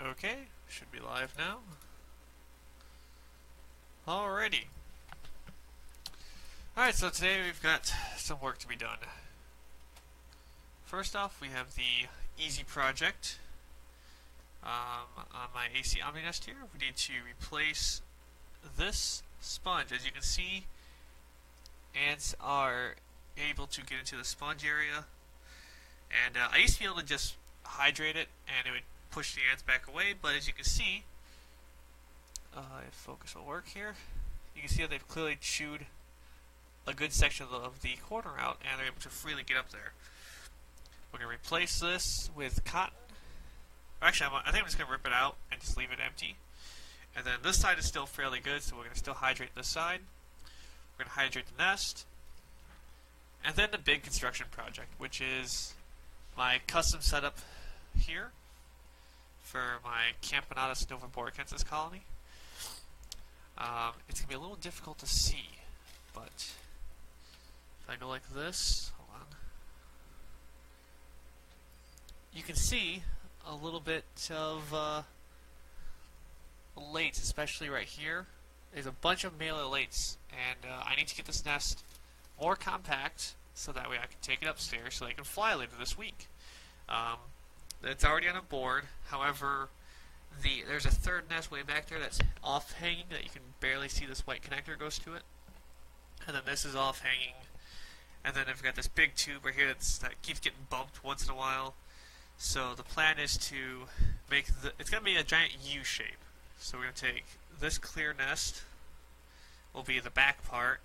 Okay, should be live now. Alrighty. Alright, so today we've got some work to be done. First off, we have the easy project. On my AC Omni nest here, we need to replace this sponge. As you can see, ants are able to get into the sponge area. And I used to be able to just hydrate it and it would push the ants back away, but as you can see, if focus will work here, you can see that they've clearly chewed a good section of the corner out and they're able to freely get up there. We're going to replace this with cotton. Actually, I think I'm just going to rip it out and just leave it empty. And then this side is still fairly good, so we're going to still hydrate this side. We're going to hydrate the nest. And then the big construction project, which is my custom setup here for my Camponatus novaboracensis colony. It's going to be a little difficult to see, but if I go like this, hold on, you can see a little bit of elates, especially right here. There's a bunch of male elates, and I need to get this nest more compact so that way I can take it upstairs so they can fly later this week. It's already on a board, however, there's a third nest way back there that's off hanging that you can barely see. This white connector goes to it, and then this is off hanging, and then I've got this big tube right here that keeps getting bumped once in a while. So the plan is to make it's going to be a giant U shape. So we're going to take this clear nest, will be the back part.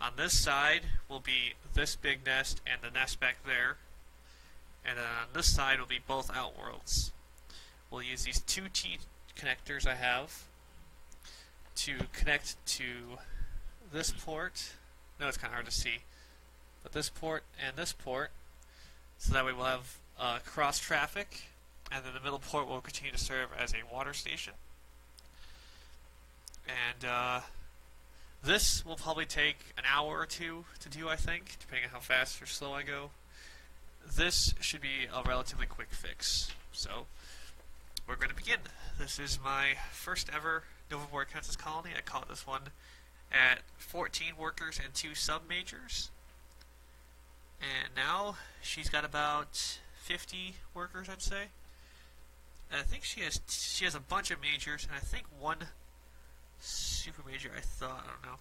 On this side will be this big nest and the nest back there. And then on this side will be both outworlds. We'll use these two T connectors I have to connect to this port. No, it's kind of hard to see. But this port and this port. So that way we'll have cross traffic, and then the middle port will continue to serve as a water station. And this will probably take an hour or two to do, I think, depending on how fast or slow I go. This should be a relatively quick fix. So we're going to begin. This is my first ever novaboracensis colony. I caught this one at 14 workers and 2 sub-majors. And now she's got about 50 workers, I'd say. And I think she has a bunch of majors, and I think one super major, I thought. I don't know.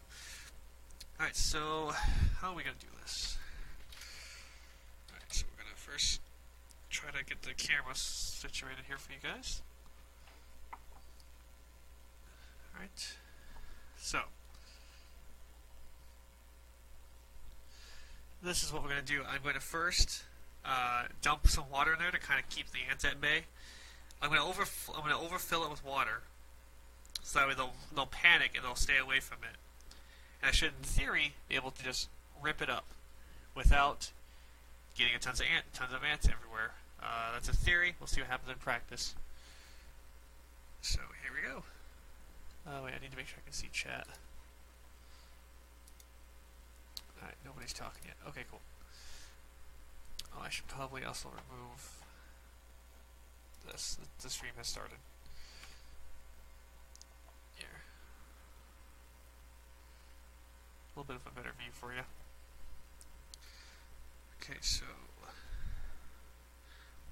Alright, so how are we going to do this? Alright, so we're going to first try to get the camera situated here for you guys. Alright, so this is what we're going to do. I'm going to first dump some water in there to kind of keep the ants at bay. I'm going to overfill it with water, so that way they'll panic and they'll stay away from it. And I should, in theory, be able to just rip it up without getting tons of ants everywhere. That's a theory. We'll see what happens in practice. So here we go. Wait, I need to make sure I can see chat. Alright, nobody's talking yet. Okay, cool. Oh, I should probably also remove this. The stream has started. Here. A little bit of a better view for you. Okay, so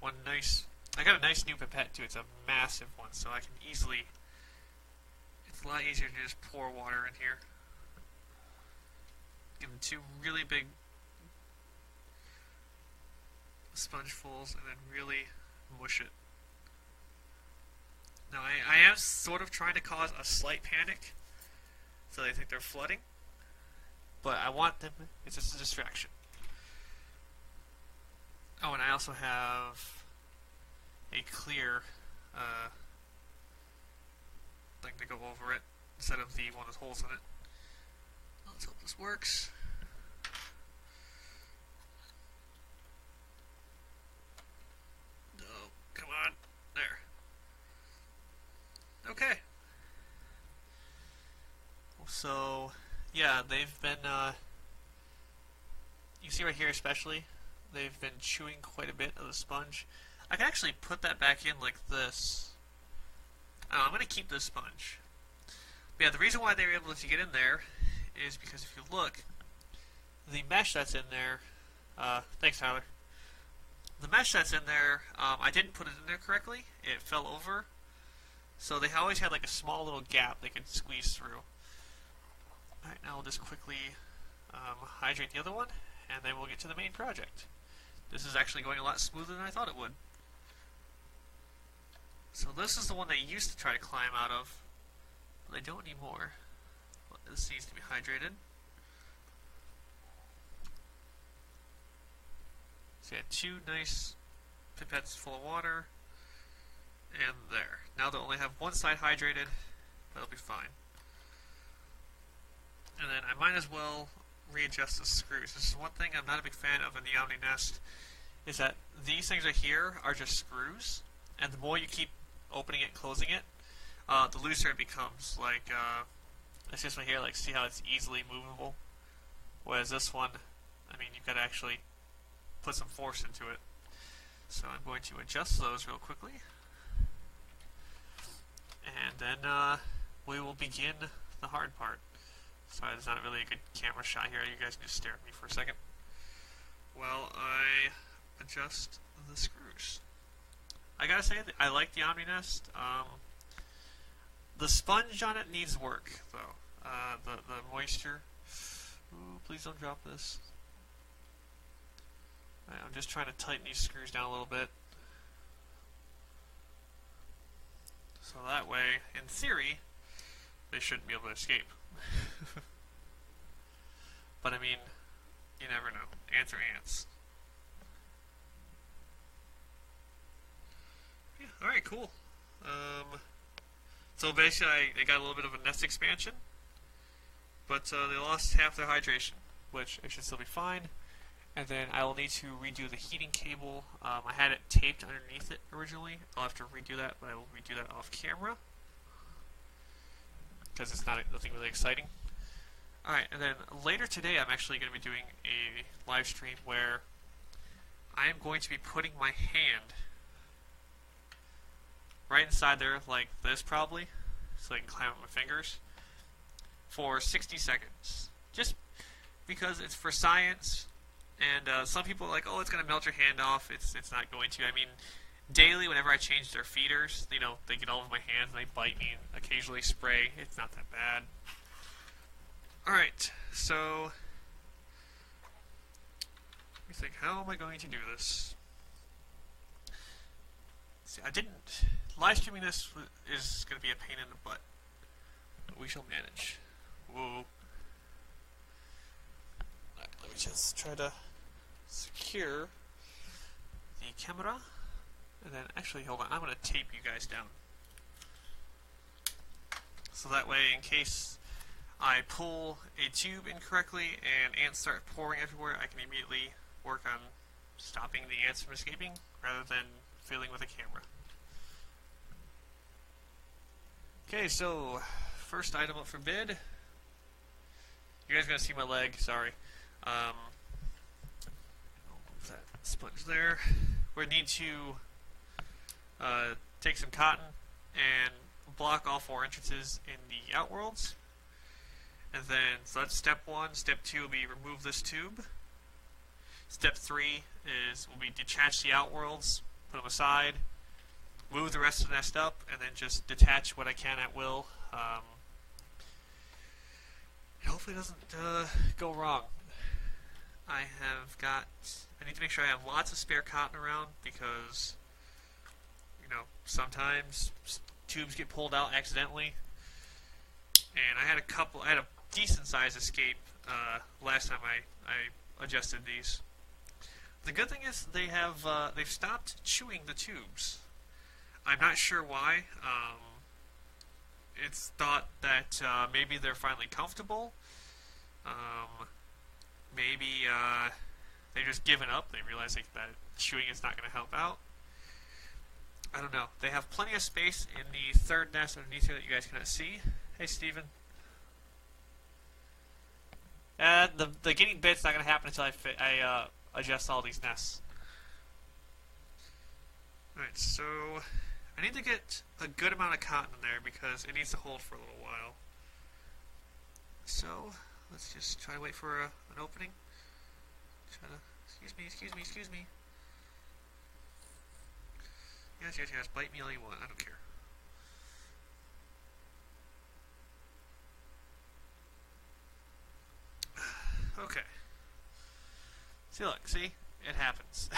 I got a nice new pipette too. It's a massive one, so I can easily, it's a lot easier to just pour water in here. Give them 2 really big spongefuls and then really mush it. Now I am sort of trying to cause a slight panic so they think they're flooding, but I want them, it's just a distraction. Oh, and I also have a clear thing to go over it instead of the one with holes in it. Let's hope this works. No, come on. There. Okay. So, yeah, they've been, you see right here especially, they've been chewing quite a bit of the sponge. I can actually put that back in like this, I'm going to keep this sponge. But yeah, the reason why they were able to get in there is because if you look, the mesh that's in there, thanks Tyler, the mesh that's in there, I didn't put it in there correctly, it fell over, so they always had like a small little gap they could squeeze through. Alright, now we'll just quickly hydrate the other one, and then we'll get to the main project. This is actually going a lot smoother than I thought it would. So this is the one they used to try to climb out of, but they don't anymore. This needs to be hydrated. So yeah, 2 nice pipettes full of water, and there. Now they'll only have one side hydrated, that'll be fine. And then I might as well readjust the screws. This is one thing I'm not a big fan of in the Omni Nest, is that these things right here are just screws, and the more you keep opening it and closing it, the looser it becomes. Like, it's just right here, like, see how it's easily movable? Whereas this one, I mean, you've got to actually put some force into it. So I'm going to adjust those real quickly. And then we will begin the hard part. Sorry, there's not really a good camera shot here. You guys can just stare at me for a second while I adjust the screws. I gotta say, I like the Omni Nest. The sponge on it needs work, though. The moisture. Ooh, please don't drop this. Right, I'm just trying to tighten these screws down a little bit. So that way, in theory, they shouldn't be able to escape. But I mean, you never know. Ants are ants. Yeah, alright, cool. So basically, they got a little bit of a nest expansion, but they lost half their hydration, which it should still be fine. And then I will need to redo the heating cable. I had it taped underneath it originally. I'll have to redo that, but I will redo that off camera because it's nothing really exciting. Alright, and then later today I'm actually going to be doing a live stream where I am going to be putting my hand right inside there like this probably, so I can climb up my fingers, for 60 seconds. Just because it's for science, and some people are like, oh, it's going to melt your hand off. It's not going to. I mean, daily, whenever I change their feeders, you know, they get all over my hands and they bite me and occasionally spray. It's not that bad. Alright, so let me think, how am I going to do this? See, live streaming this is going to be a pain in the butt, but we shall manage. Whoa. Alright, let me just try to secure the camera, and then, actually, hold on, I'm going to tape you guys down. So that way, in case I pull a tube incorrectly and ants start pouring everywhere, I can immediately work on stopping the ants from escaping rather than fiddling with a camera. Okay, so first item up for bid. You guys are going to see my leg, sorry. I'll move that sponge there. We need to take some cotton and block all 4 entrances in the outworlds. And then, so that's step 1. Step 2 will be remove this tube. Step 3 will be detach the outworlds, put them aside, move the rest of the nest up, and then just detach what I can at will. Hopefully it doesn't go wrong. I need to make sure I have lots of spare cotton around because, you know, sometimes tubes get pulled out accidentally. And I had a decent sized escape last time I adjusted these. The good thing is they've stopped chewing the tubes. I'm not sure why. It's thought that maybe they're finally comfortable. Maybe they've just given up. They realize that chewing is not going to help out. I don't know. They have plenty of space in the 3rd nest underneath here that you guys cannot see. Hey, Steven. And the getting bit's not going to happen until I adjust all these nests. Alright, so I need to get a good amount of cotton in there because it needs to hold for a little while. So, let's just try to wait for an opening. Try to, excuse me. Yes, bite me all you want, I don't care. Okay. See, it happens.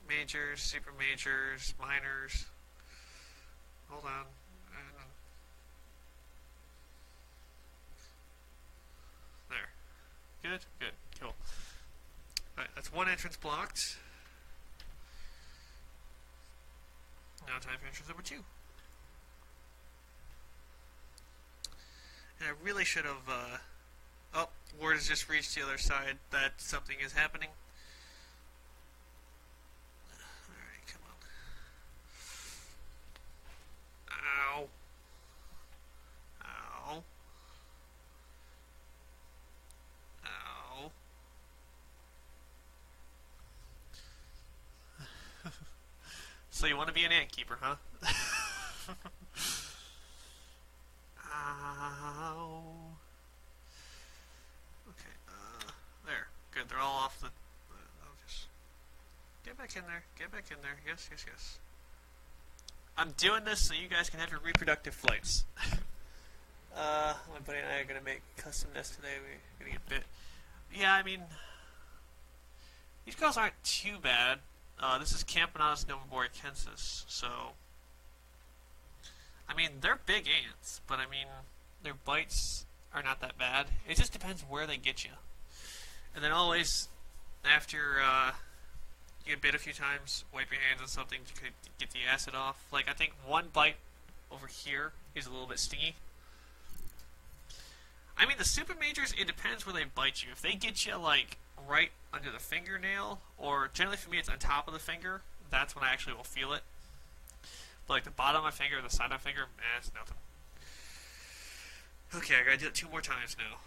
Majors, super majors, minors. Hold on. There. Good, cool. Alright, that's one entrance blocked. Now time for entrance number 2. And I really should have, oh, word has just reached the other side that something is happening. Alright, come on. Ow. Ow. Ow. So you want to be an ant keeper, huh? Ow. Okay, there. Good, they're all off the... I'll just... Get back in there. Yes. I'm doing this so you guys can have your reproductive flights. My buddy and I are going to make custom nests today. We're going to get bit. Yeah, I mean... These girls aren't too bad. This is Camponotus novaboracensis, so... I mean, they're big ants, but I mean, their bites are not that bad. It just depends where they get you. And then always, after you get bit a few times, wipe your hands on something to get the acid off. Like, I think one bite over here is a little bit stingy. I mean, the super majors, it depends where they bite you. If they get you, like, right under the fingernail, or generally for me it's on top of the finger, that's when I actually will feel it. But like the bottom of my finger or the side of my finger, it's nothing. Okay, I gotta do it 2 more times now.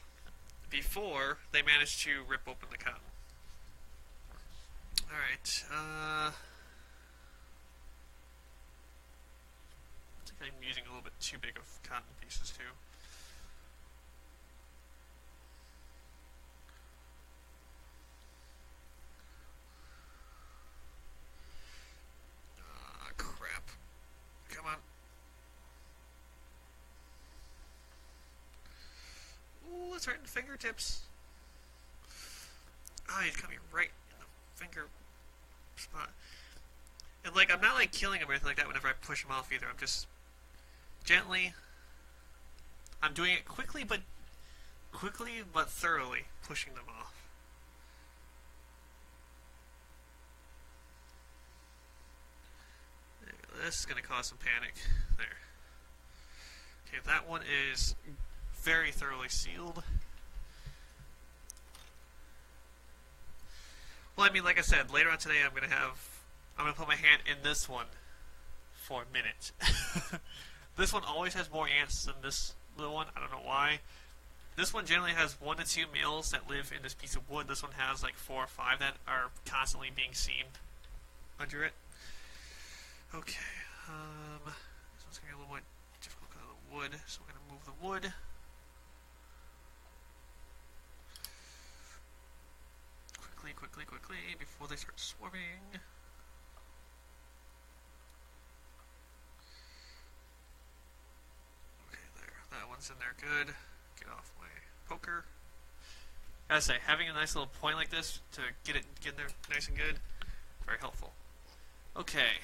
Before they manage to rip open the cotton. Alright, I think I'm using a little bit too big of cotton pieces too. Crap. Come on. Ooh, it's right in the fingertips. Ah, he's coming right in the finger spot. And like, I'm not like killing him or anything like that whenever I push him off either. I'm just gently. I'm doing it quickly but thoroughly pushing them off. This is going to cause some panic. There. Okay, that one is very thoroughly sealed. Well, I mean, like I said, later on today I'm going to put my hand in this one for a minute. This one always has more ants than this little one. I don't know why. This one generally has 1 to 2 males that live in this piece of wood. This one has like 4 or 5 that are constantly being seen under it. Okay, this one's going to be a little more difficult because of the wood, so we're going to move the wood. Quickly, before they start swarming. Okay, there. That one's in there good. Get off my poker. Gotta say, having a nice little point like this to get in there nice and good, very helpful. Okay,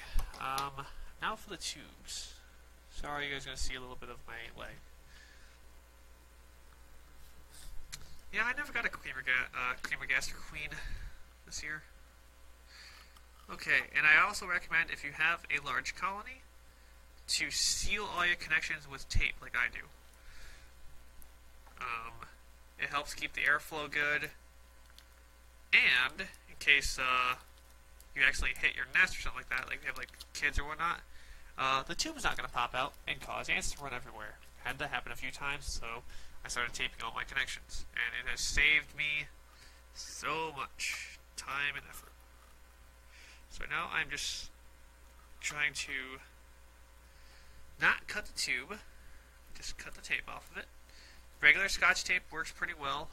now for the tubes. Sorry, you guys are going to see a little bit of my leg. Yeah, I never got a Creamergaster Queen this year. Okay, and I also recommend, if you have a large colony, to seal all your connections with tape, like I do. It helps keep the airflow good, and in case you actually hit your nest or something like that, like you have like kids or whatnot, the tube is not going to pop out and cause ants to run everywhere. Had that happen a few times, so I started taping all my connections, and it has saved me so much time and effort. So now I'm just trying to not cut the tube, just cut the tape off of it. Regular Scotch tape works pretty well.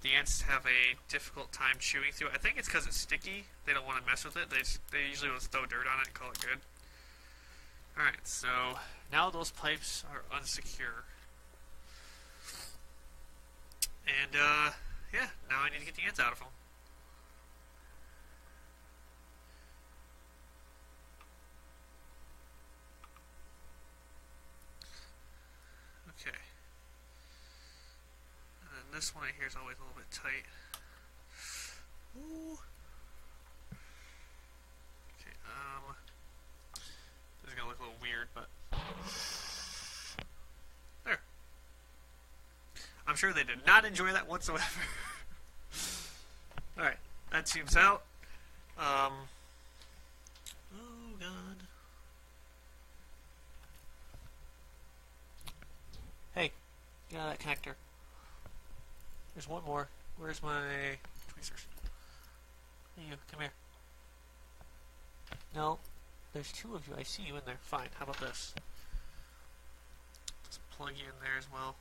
The ants have a difficult time chewing through it. I think it's because it's sticky. They don't want to mess with it. They usually will throw dirt on it and call it good. Alright, so now those pipes are unsecure. And, yeah, now I need to get the ants out of them. Okay. And then this one right here is always a little bit tight. Ooh. Okay, this is gonna look a little weird, but there. I'm sure they did not enjoy that whatsoever. Alright, that tube's out. Oh god. Hey, get out of that connector. There's one more. Where's my tweezers? Hey, you, come here. No, there's two of you. I see you in there. Fine, how about this? Just plug you in there as well.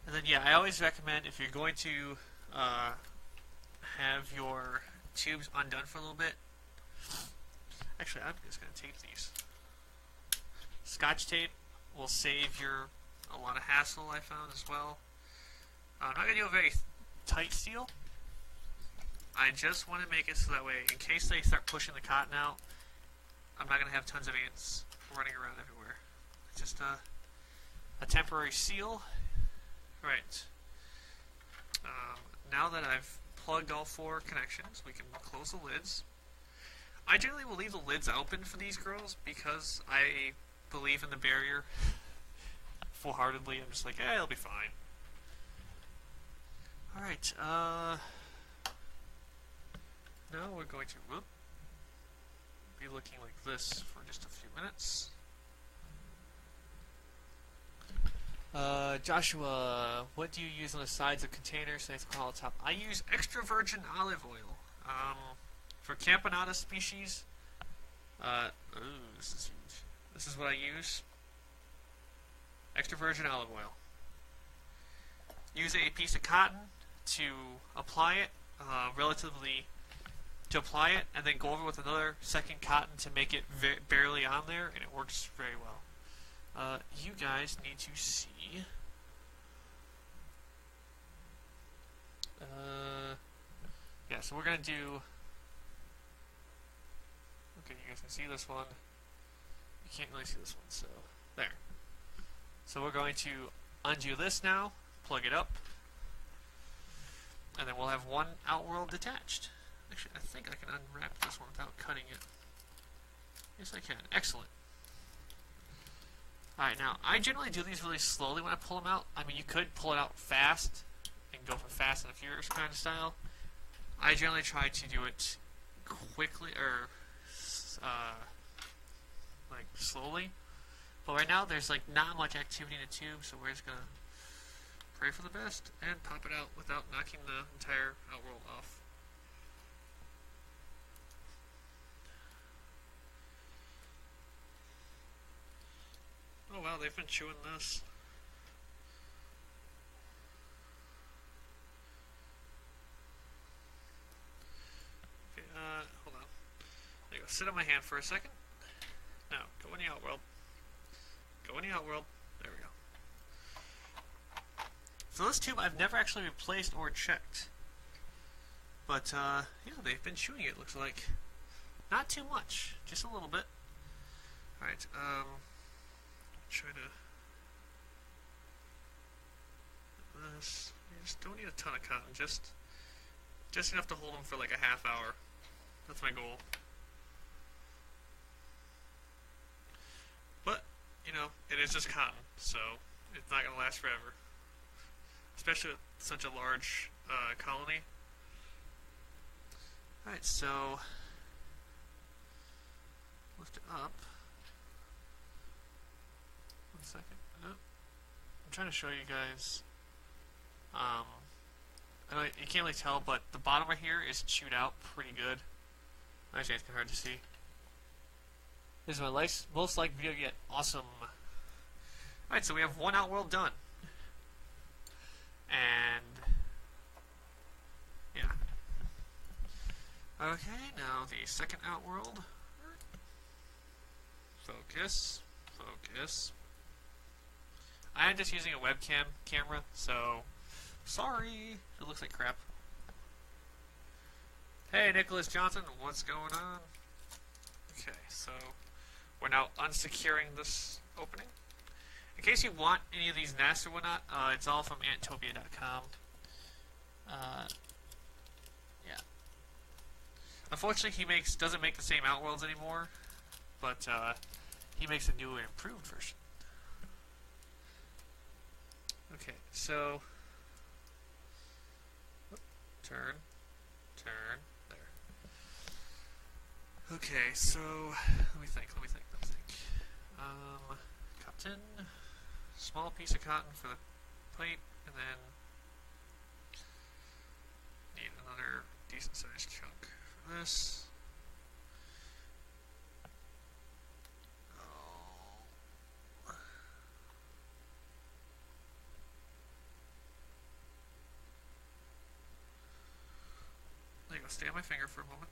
And then, yeah, I always recommend if you're going to have your tubes undone for a little bit. Actually, I'm just going to tape these. Scotch tape will save your a lot of hassle, I found as well. I'm not going to do a very tight seal. I just want to make it so that way, in case they start pushing the cotton out, I'm not going to have tons of ants running around everywhere. It's just a temporary seal. Right. Now that I've plugged all 4 connections, we can close the lids. I generally will leave the lids open for these girls because I believe in the barrier full-heartedly. I'm just like, it'll be fine. Alright, now we're going to be looking like this for just a few minutes. Joshua, what do you use on the sides of containers? Nice on the top. I use extra virgin olive oil. For Campanata species, this is huge. This is what I use. Extra virgin olive oil. Use a piece of cotton to apply it, to apply it, and then go over with another second cotton to make it barely on there, and it works very well. You guys need to see. Yeah, so we're gonna do. Okay, you guys can see this one. You can't really see this one, so there. So we're going to undo this now, plug it up, and then we'll have one outworld detached. Actually, I think I can unwrap this one without cutting it. Yes, I can. Excellent. Alright, now, I generally do these really slowly when I pull them out. I mean, you could pull it out fast and go for Fast and the Furious kind of style. I generally try to do it quickly, or, like, slowly. But right now, there's, like, not much activity in the tube, so we're just gonna pray for the best and pop it out without knocking the entire outworld off. Oh wow, they've been chewing this. Okay, hold on. There you go. Sit on my hand for a second. Now, go in the outworld. Go in the outworld. There we go. So this tube I've never actually replaced or checked. But, yeah, they've been chewing it, looks like. Not too much, just a little bit. Alright, try to this. You just don't need a ton of cotton, just enough to hold them for like a half hour. That's my goal. But you know, it is just cotton, so it's not gonna last forever, especially with such a large colony. All right, so lift it up. Second. I'm trying to show you guys. I know you can't really tell, but the bottom right here is chewed out pretty good. Actually, it's kind of hard to see. This is my most liked video yet. Awesome. Alright, so we have one outworld done. And yeah. Okay, now the second outworld. Focus. Focus. I am just using a webcam camera, so sorry if it looks like crap. Hey, Nicholas Johnson, what's going on? Okay, so we're now unsecuring this opening. In case you want any of these nests or whatnot, it's all from antopia.com. Yeah. Unfortunately, he doesn't make the same outworlds anymore, but he makes a new and improved version. Okay, so turn, there. Okay, so let me think. Cotton, small piece of cotton for the plate, and then need another decent sized chunk for this. There you go, stay on my finger for a moment.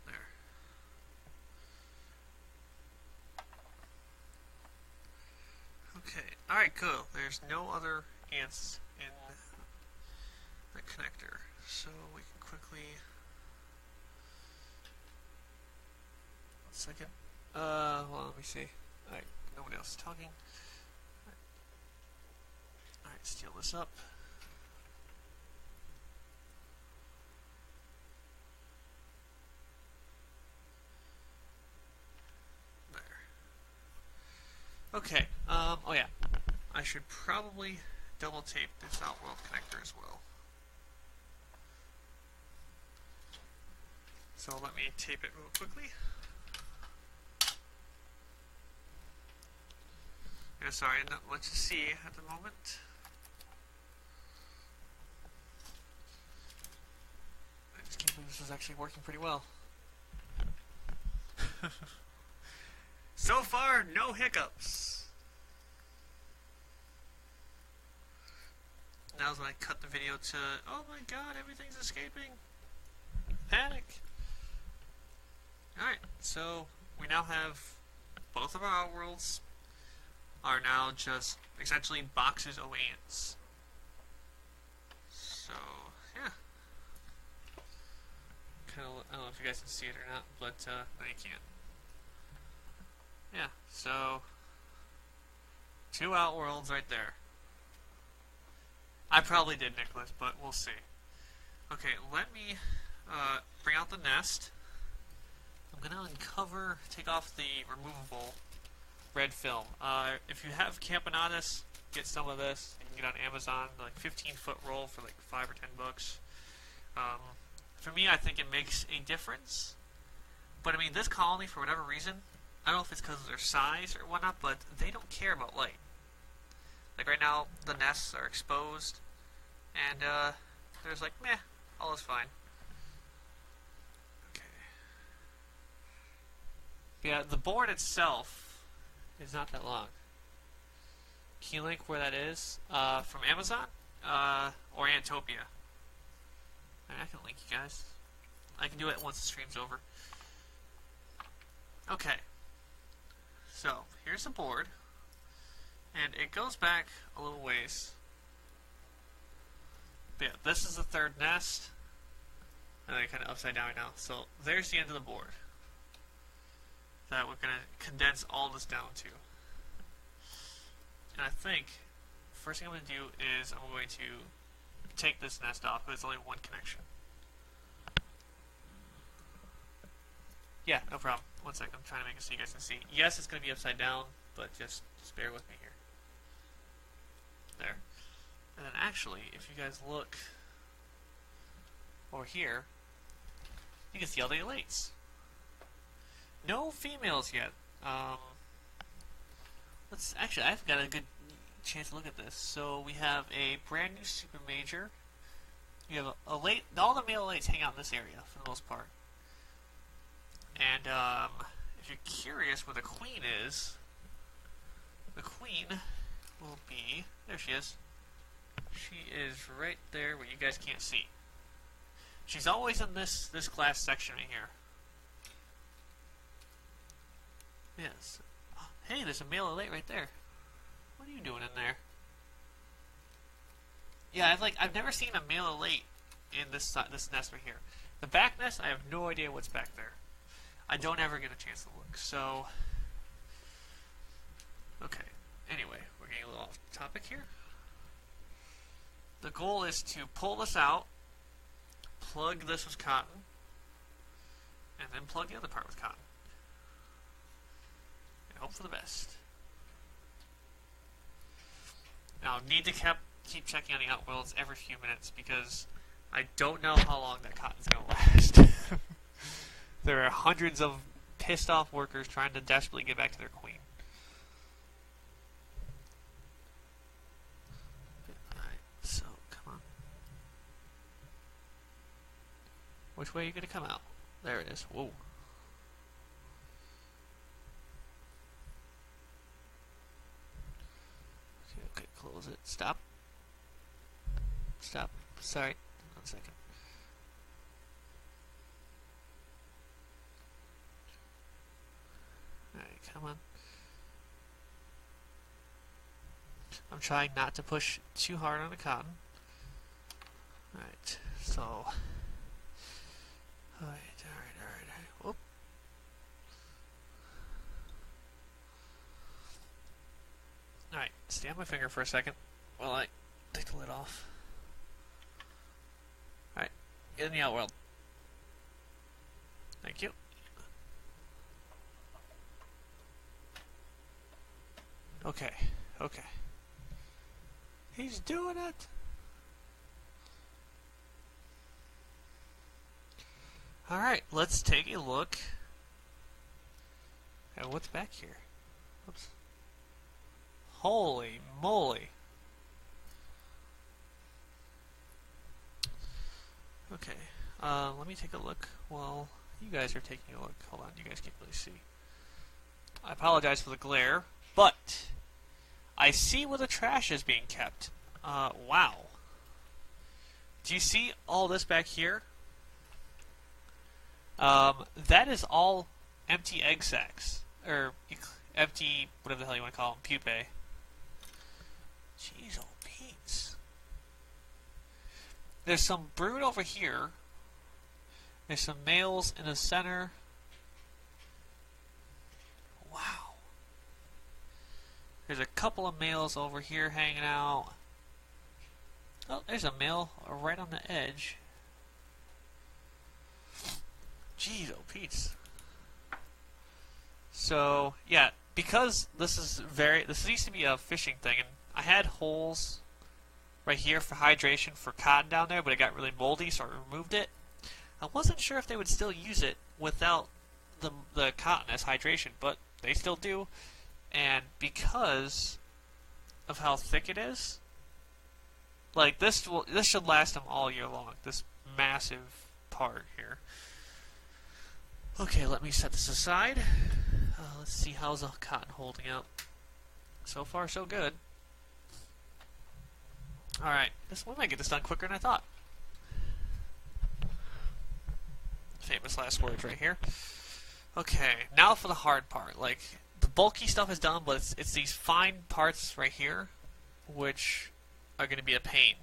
There. Okay, alright, cool. There's no other ants in the connector, so we can quickly... One second. Well, let me see. Alright, nobody else is talking. Alright, steal this up. Okay, oh yeah, I should probably double tape this outworld connector as well. So let me tape it real quickly. Yeah, sorry, not much to see at the moment. I just can't believe this is actually working pretty well. So far, no hiccups. Now's when I cut the video to, oh my god, everything's escaping. Panic. Alright, so we now have both of our outworlds are now just essentially boxes of ants. So, yeah. I don't know if you guys can see it or not, but no, you can't. Yeah, so 2 outworlds right there. I probably did, Nicholas, but we'll see. Okay, let me bring out the nest. I'm going to take off the removable red film. If you have Campanatus, get some of this. You can get on Amazon, like 15-foot roll for like $5 or $10. For me, I think it makes a difference. But I mean, this colony, for whatever reason, I don't know if it's because of their size or whatnot, but they don't care about light. Like right now, the nests are exposed, and they're just like, meh, all is fine. Okay. Yeah, the board itself is not that long. Can you link where that is? From Amazon or Antopia? I can link you guys. I can do it once the stream's over. Okay. So, here's the board, and it goes back a little ways. But yeah, this is the third nest, and they're kind of upside down right now. So, there's the end of the board that we're going to condense all this down to. And I think, first thing I'm going to do is I'm going to take this nest off, but it's only one connection. Yeah, no problem. One second, I'm trying to make it so you guys can see. Yes, it's going to be upside down, but just bear with me here. There. And then actually, if you guys look over here, you can see all the elates. No females yet. I've got a good chance to look at this. So we have a brand new super major. You have a late. All the male elates hang out in this area for the most part. And if you're curious where the queen is, the queen will be, there she is. She is right there where you guys can't see. She's always in this glass section right here. Yes. Hey, there's a male elate right there. What are you doing in there? Yeah, I've never seen a male elate in this nest right here. The back nest, I have no idea what's back there. I don't ever get a chance to look. So, okay. Anyway, we're getting a little off topic here. The goal is to pull this out, plug this with cotton, and then plug the other part with cotton. And hope for the best. Now, need to keep checking on the outwelds every few minutes because I don't know how long that cotton's going to last. There are hundreds of pissed off workers trying to desperately get back to their queen. Alright, so, come on. Which way are you going to come out? There it is. Whoa. Okay, close it. Stop. Stop. Sorry. 1 second. Alright, come on. I'm trying not to push too hard on the cotton. Alright, so... Alright. Whoop. Alright, stay on my finger for a second while I take the lid off. Alright, get in the outworld. Thank you. Okay. He's doing it! Alright, let's take a look at what's back here. Oops. Holy moly! Okay, let me take a look while you guys are taking a look. Hold on, you guys can't really see. I apologize for the glare, but I see where the trash is being kept. Wow. Do you see all this back here? That is all empty egg sacs. Or empty, whatever the hell you want to call them, pupae. Jeez, oh Pete's. There's some brood over here. There's some males in the center. Wow. There's a couple of males over here hanging out. Oh, there's a male right on the edge. Jeez, oh Pete's. So, yeah, because this used to be a fishing thing, and I had holes right here for hydration for cotton down there, but it got really moldy, so I removed it. I wasn't sure if they would still use it without the cotton as hydration, but they still do. And because of how thick it is, like this should last them all year long. This massive part here. Okay, let me set this aside. Let's see how's the cotton holding up. So far, so good. All right, we might get this done quicker than I thought. Famous last words right here. Okay, now for the hard part. Like, the bulky stuff is done, but it's these fine parts right here, which are going to be a pain.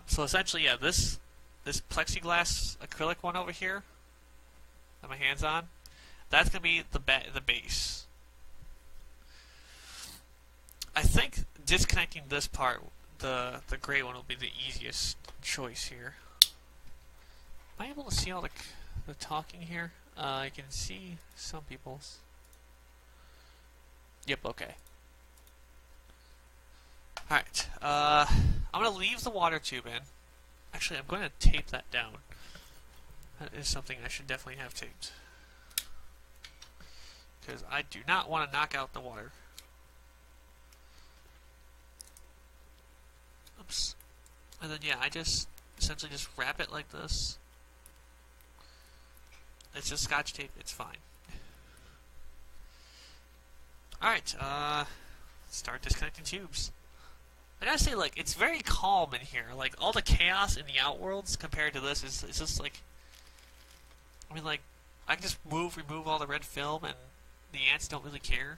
So essentially, yeah, this plexiglass acrylic one over here that my hand's on, that's going to be the base. I think disconnecting this part, the gray one, will be the easiest choice here. Am I able to see all the talking here? I can see some people's. Yep, okay. Alright, I'm going to leave the water tube in. Actually, I'm going to tape that down. That is something I should definitely have taped. Because I do not want to knock out the water. Oops. And then, yeah, I essentially just wrap it like this. It's just Scotch tape. It's fine. Alright, start disconnecting tubes. I gotta say, like, it's very calm in here. Like, all the chaos in the Outworlds compared to this is just like... I mean, like, I can just remove all the red film, and the ants don't really care.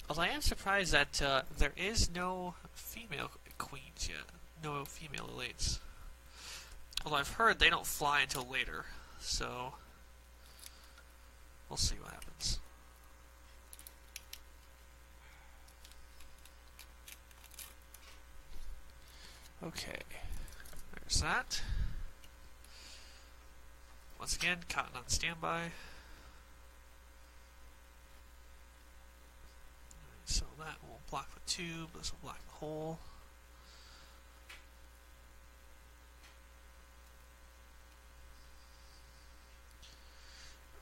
Although I am surprised that there is no female queens yet. No female elites. Although I've heard they don't fly until later, so... we'll see what happens. Okay, there's that. Once again, cotton on standby. So that will block the tube, this will block the hole.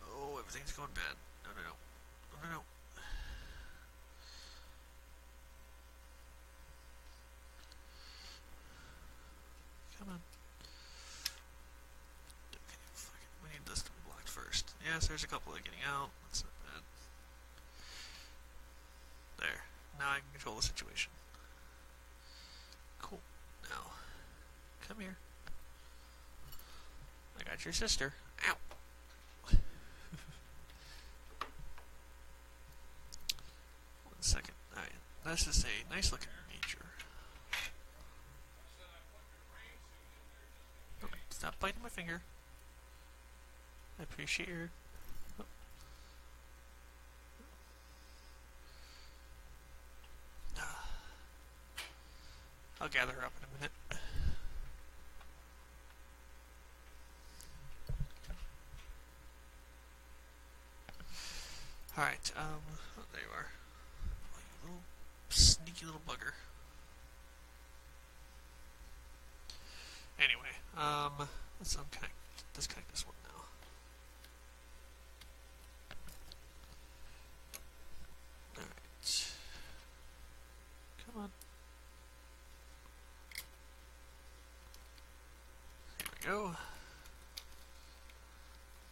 Oh, everything's going bad. No, no, no. No, no, no. Come on. Okay, fuck it. We need this to be blocked first. Yes, there's a couple that are getting out. That's not bad. There. Now I can control the situation. Cool. Now, come here. I got your sister. Ow! One second. Alright. This is a nice looking nature. Oh, stop biting my finger. I appreciate your... Oh. I'll gather her up in a minute. Alright, oh, there you are. Oh, you little sneaky little bugger. Anyway, let's disconnect this one now. Alright. Come on. Here we go.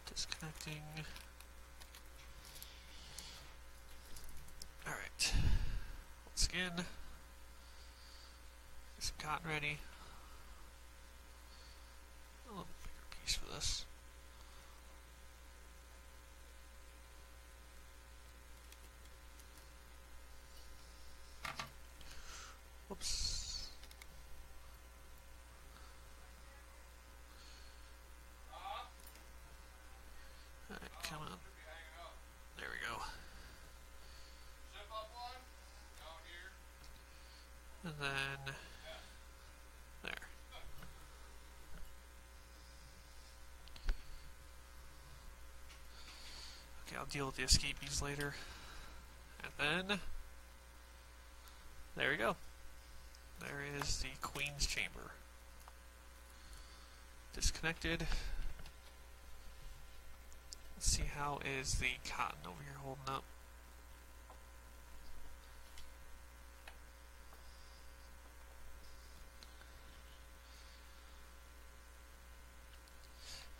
Disconnecting. Alright. Once again, get some cotton ready. A little bigger piece for this. Whoops. Alright, come on. There we go. And then there. Okay, I'll deal with the escapees later. And then there we go. There is the Queen's Chamber. Disconnected. Let's see how is the cotton over here holding up.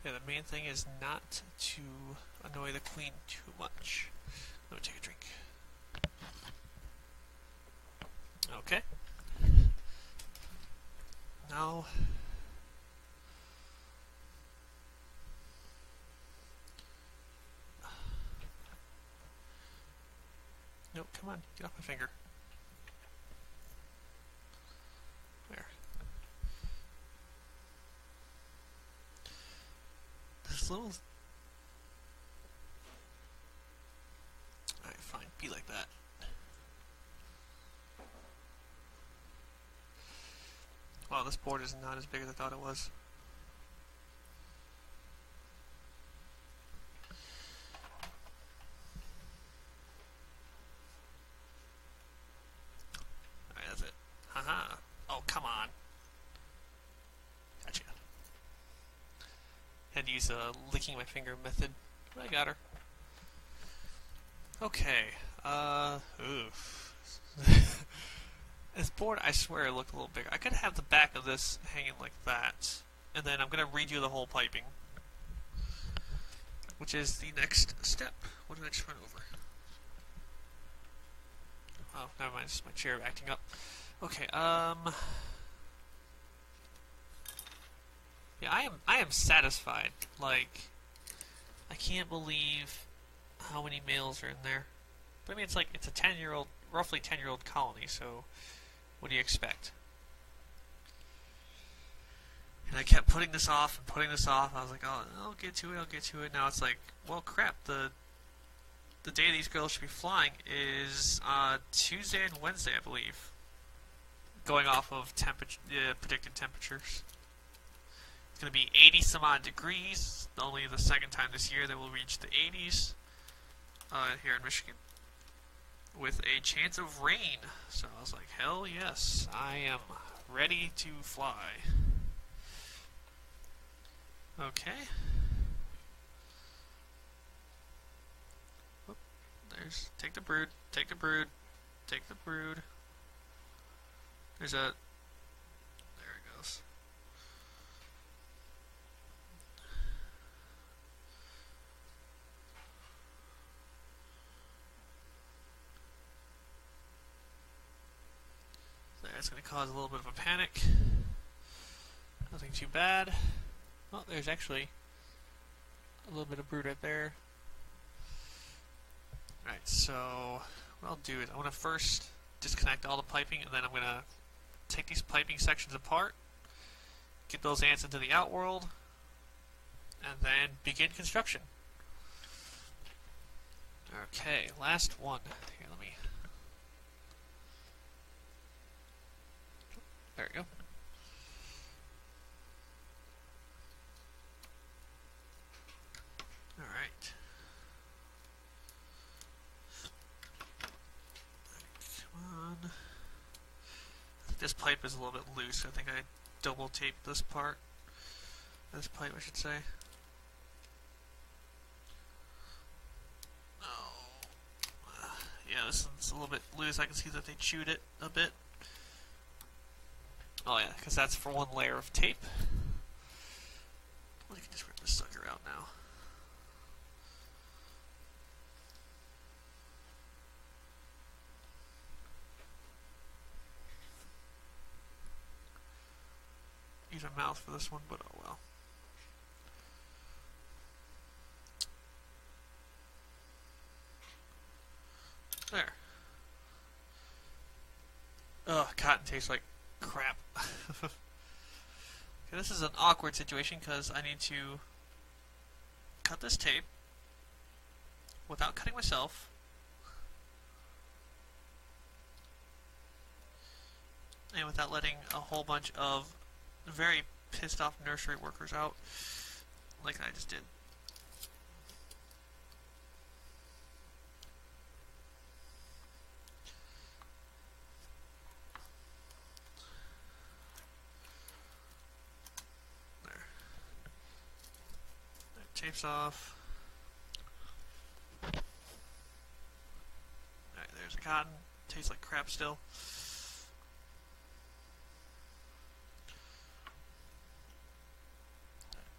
Yeah, the main thing is not to annoy the queen too much. Let me take a drink. Okay. Now, no, come on, get off my finger. There. This little... Alright, fine, be like that. Wow, this board is not as big as I thought it was. Alright, that's it. Haha. Oh, come on. Gotcha. Had to use a licking my finger method. But I got her. Okay. Oof. This board, I swear, it looked a little bigger. I could have the back of this hanging like that, and then I'm going to redo the whole piping, which is the next step. What did I just run over? Oh, never mind. It's just my chair acting up. Okay. Yeah, I am satisfied. Like, I can't believe how many males are in there. But I mean, it's like it's a roughly 10-year-old colony. So, what do you expect? And I kept putting this off and putting this off. I was like, oh, I'll get to it. I'll get to it. Now it's like, well, crap. The day these girls should be flying is Tuesday and Wednesday, I believe. Going off of predicted temperatures. It's going to be 80 some odd degrees. Only the second time this year that we'll reach the 80s here in Michigan. With a chance of rain. So I was like, hell yes, I am ready to fly. Okay. Whoop. There's, take the brood, take the brood, take the brood. There's a, there it goes. That's going to cause a little bit of a panic. Nothing too bad. Oh, there's actually a little bit of brood right there. Alright, so what I'll do is I want to first disconnect all the piping, and then I'm going to take these piping sections apart, get those ants into the outworld, and then begin construction. Okay, last one. Here, let me... There we go. Alright. Come on. I think this pipe is a little bit loose. I think I double taped this part. This pipe, I should say. Oh. Yeah, this one's a little bit loose. I can see that they chewed it a bit. Oh yeah, because that's for one layer of tape. I can just rip this sucker out now. Even mouth for this one, but oh well. There. Ugh, cotton tastes like crap. Okay, this is an awkward situation because I need to cut this tape without cutting myself. And without letting a whole bunch of very pissed off nursery workers out like I just did. Tape's off. Alright, there's the cotton. Tastes like crap still.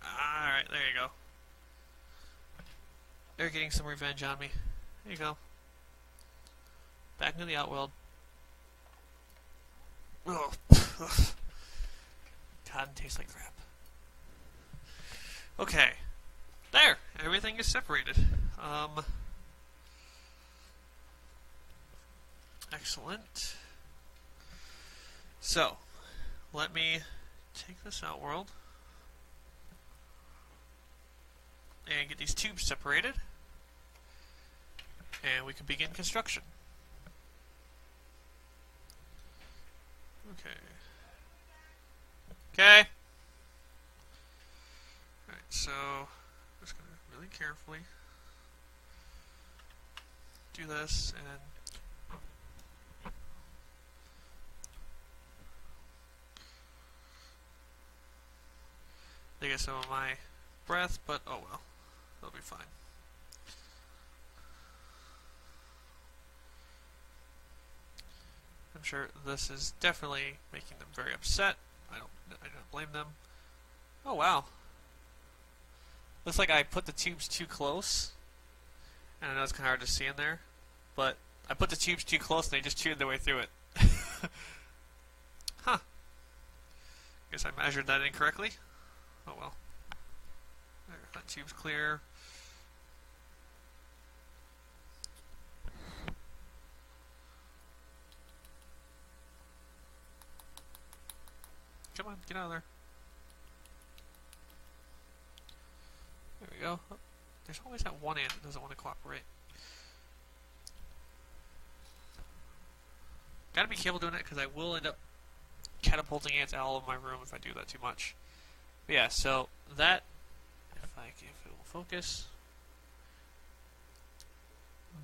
Alright, there you go. They're getting some revenge on me. There you go. Back into the outworld. Ugh. Cotton tastes like crap. Okay. There! Everything is separated. Excellent. So, let me take this outworld and get these tubes separated, and we can begin construction. Okay. Okay. Alright, so I'm just going to really carefully do this and they get some of my breath, but oh well, they'll be fine. I'm sure this is definitely making them very upset. I don't blame them. Oh wow. Looks like I put the tubes too close. And I know it's kind of hard to see in there, but I put the tubes too close and they just chewed their way through it. Huh. Guess I measured that incorrectly. Oh well. There, that tube's clear. Come on, get out of there. There we go. Oh, there's always that one ant that doesn't want to cooperate. Gotta be careful doing it because I will end up catapulting ants out of my room if I do that too much. But yeah, so that, if it will focus,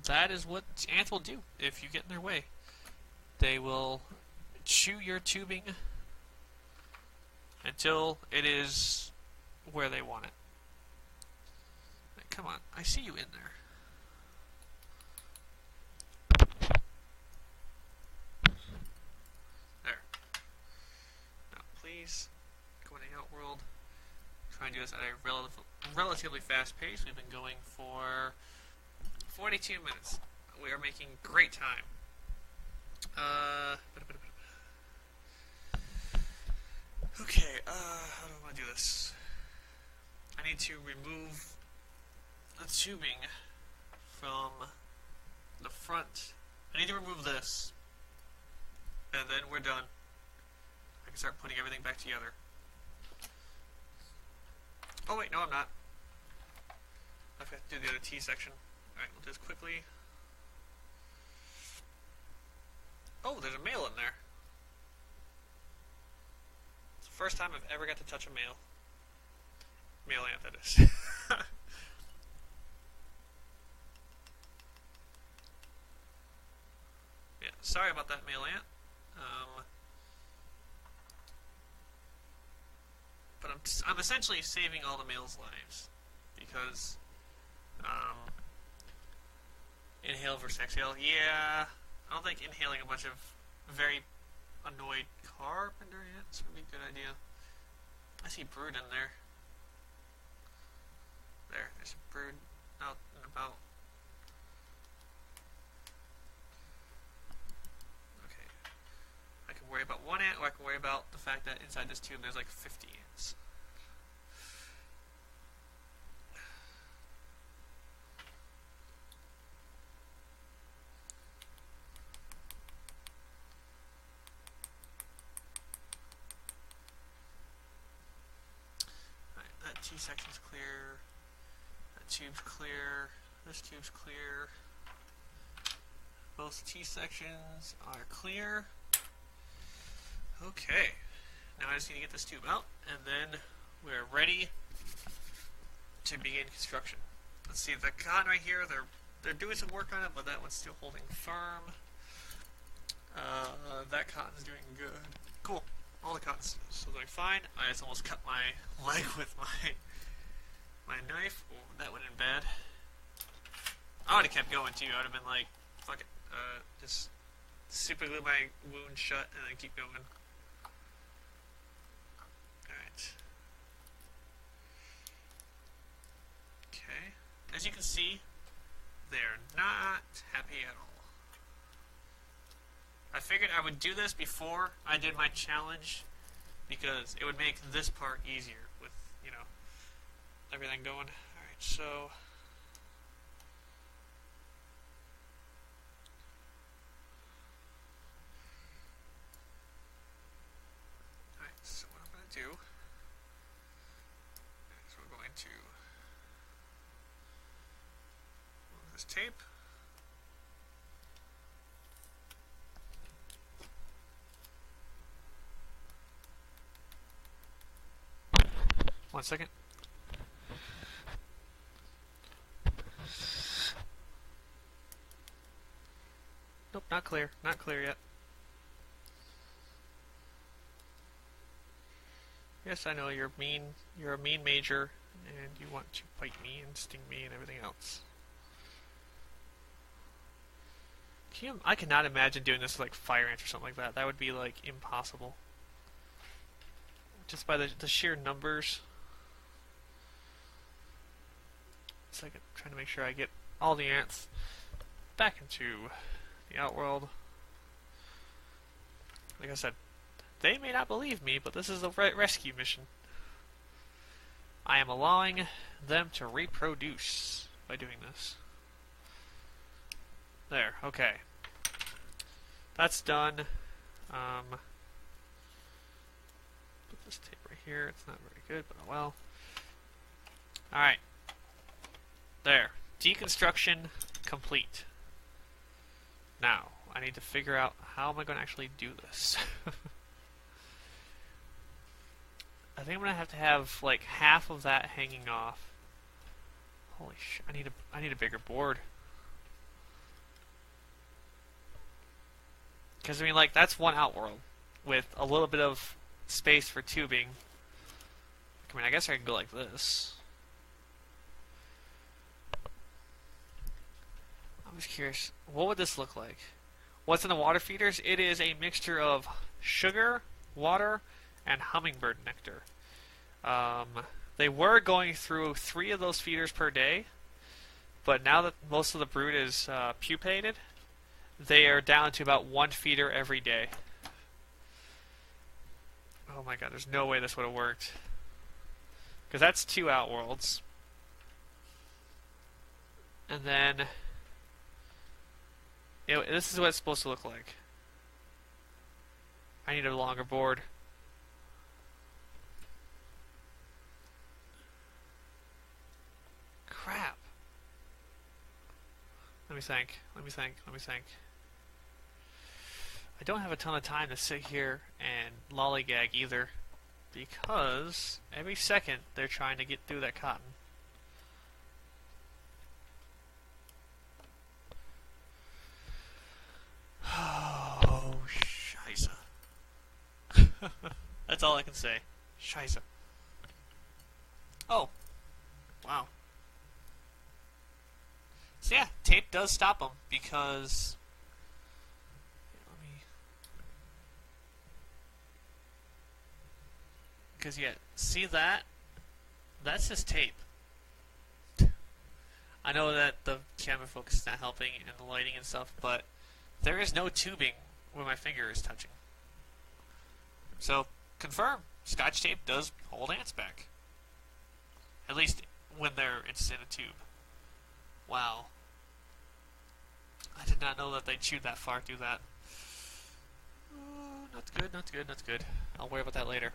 that is what ants will do if you get in their way. They will chew your tubing until it is where they want it. Come on, I see you in there. There. Now please, go into Outworld. Try and do this at a relatively fast pace. We've been going for 42 minutes. We are making great time. Okay, how do I want to do this? I need to remove the tubing from the front. I need to remove this, and then we're done. I can start putting everything back together. Oh wait, no I'm not. I've got to do the other T section. Alright, we'll do this quickly. Oh, there's a male in there. It's the first time I've ever got to touch a male. Male ant, that is. Yeah, sorry about that, male ant. But I'm essentially saving all the males' lives because inhale versus exhale. Yeah, I don't think inhaling a bunch of very annoyed carpenter ants would be a good idea. I see brood in there. There's a brood out and about. Okay. I can worry about one ant, or I can worry about the fact that inside this tube there's like 50 ants. Alright, that T section's clear. That tube's clear. This tube's clear. Both T sections are clear. Okay. Now I just need to get this tube out, and then we're ready to begin construction. Let's see, the cotton right here, they're doing some work on it, but that one's still holding firm. That cotton's doing good. Cool. All the cotton's still doing fine. I just almost cut my leg with my knife. Oh, that went in bad. I would have kept going too. I would have been like, fuck it. Just super glue my wound shut and then keep going. Alright. Okay. As you can see, they're not happy at all. I figured I would do this before I did my challenge because it would make this part easier with, you know, everything going. Alright, so what I'm going to do is we're going to move this tape. One second. Nope, not clear. Not clear yet. Yes, I know you're mean. You're a mean major, and you want to bite me and sting me and everything else. I cannot imagine doing this with like fire ants or something like that. That would be like impossible. Just by the sheer numbers. second, trying to make sure I get all the ants back into the outworld. Like I said, they may not believe me, but this is a rescue mission. I am allowing them to reproduce by doing this. There, okay. That's done. Put this tape right here. It's not very good, but oh well. Alright. There. Deconstruction complete. Now, I need to figure out how am I going to actually do this. I think I'm going to have like half of that hanging off. Holy shit, I need a bigger board. Because, I mean, like, that's one outworld with a little bit of space for tubing. I mean, I guess I can go like this. I'm just curious, what would this look like? What's in the water feeders? It is a mixture of sugar, water, and hummingbird nectar. They were going through 3 of those feeders per day, but now that most of the brood is pupated, they are down to about 1 feeder every day. Oh my god, there's no way this would have worked. Because that's 2 outworlds. And then this is what it's supposed to look like. I need a longer board. Crap. Let me think. I don't have a ton of time to sit here and lollygag either, because every second they're trying to get through that cotton. Oh, scheisse. That's all I can say. Scheisse. Oh. Wow. So yeah, tape does stop them because... Because yeah, see that? That's just tape. I know that the camera focus is not helping and the lighting and stuff, but there is no tubing where my finger is touching. So, confirm, Scotch tape does hold ants back. At least when they're in a tube. Wow. I did not know that they chewed that far through that. Not good. I'll worry about that later.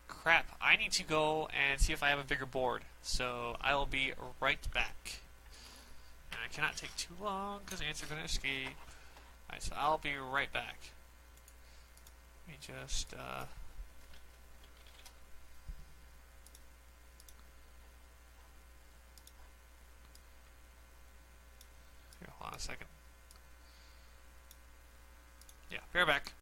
Crap. I need to go and see if I have a bigger board. So, I will be right back. And I cannot take too long because ants are going to escape. Alright, so I'll be right back. Let me just, here, hold on a second. Yeah, be right back.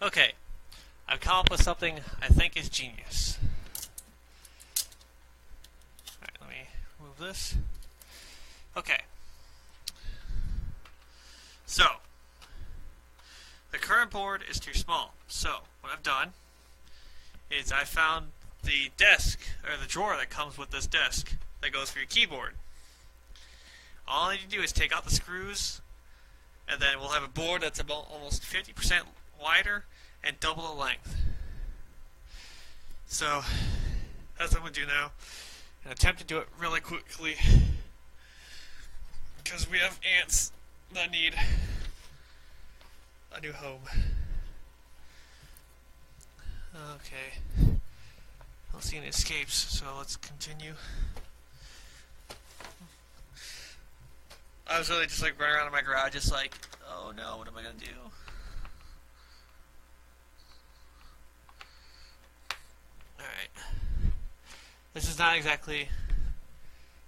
Okay, I've come up with something I think is genius. Alright, let me move this. Okay. So, the current board is too small. So, what I've done is I found the desk, or the drawer that comes with this desk that goes for your keyboard. All I need to do is take out the screws, and then we'll have a board that's about almost 50% wider and double the length. So, that's what I'm going to do now. And attempt to do it really quickly, because we have ants that need a new home. Okay. I don't see any escapes, so let's continue. I was really just like running around in my garage, just like, oh no, what am I gonna do? Alright. This is not exactly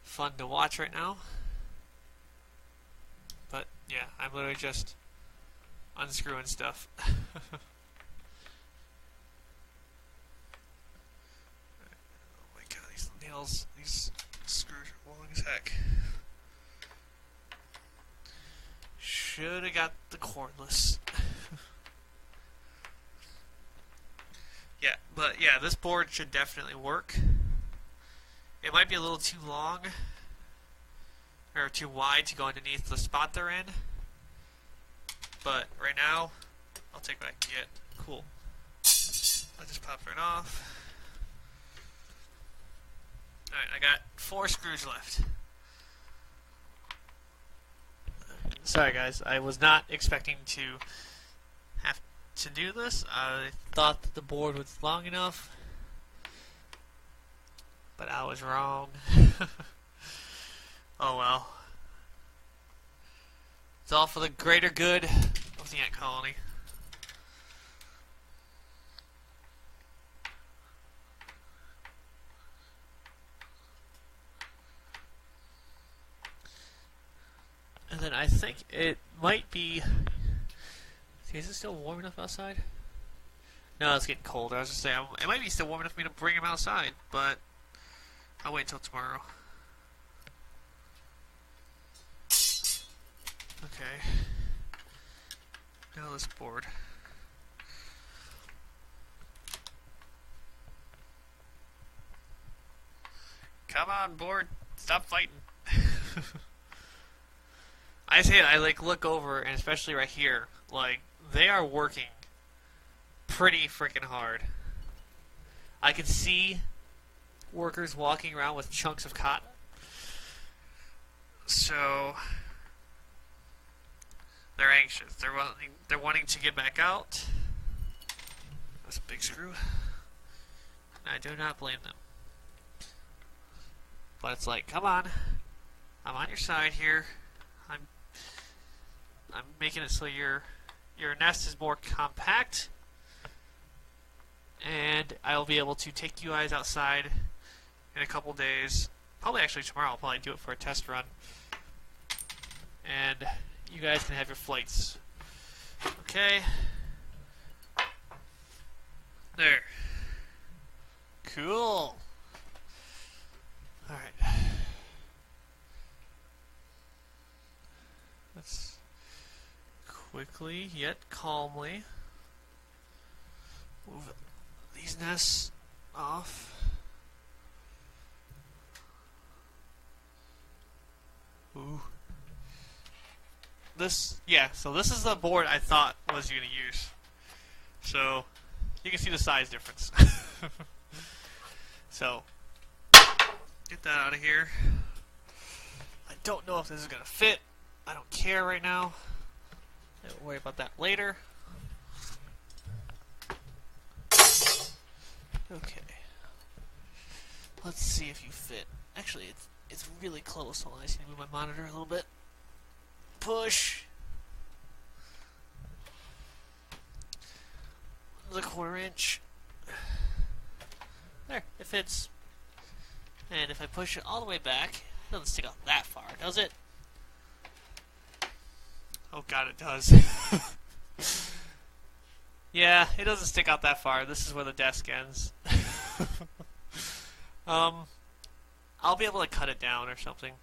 fun to watch right now. But yeah, I'm literally just unscrewing stuff. Oh my god, these nails, these screws are long as heck. Should have got the cordless. Yeah, this board should definitely work. It might be a little too long or too wide to go underneath the spot they're in. But right now, I'll take what I can get. Cool. I'll just pop it off. Alright, I got 4 screws left. Sorry guys, I was not expecting to have to do this. I thought that the board was long enough, but I was wrong. Oh well. It's all for the greater good of the ant colony. And then I think it might be... Is it still warm enough outside? No, it's getting colder. I was just saying, it might be still warm enough for me to bring him outside, but I'll wait until tomorrow. Okay. Now this board. Come on, board. Stop fighting. I say it, I like look over, and especially right here, like they are working pretty freaking hard. I can see workers walking around with chunks of cotton. So they're anxious. They're wanting to get back out. That's a big screw. I do not blame them. But it's like, come on. I'm on your side here. I'm making it so your nest is more compact, and I'll be able to take you guys outside in a couple days. Probably actually tomorrow. I'll probably do it for a test run, and you guys can have your flights. Okay. There. Cool. All right. Let's quickly yet calmly move these nests off. Ooh. So this is the board I thought was going to use. So you can see the size difference. So get that out of here. I don't know if this is going to fit. I don't care right now. I'll worry about that later. Okay. Let's see if you fit. Actually, it's really close. Hold on, I just need to move my monitor a little bit. Push. 1/4 inch. There, it fits. And if I push it all the way back, it doesn't stick out that far, does it? Oh god, it does. Yeah, it doesn't stick out that far. This is where the desk ends. um, I'll be able to cut it down or something.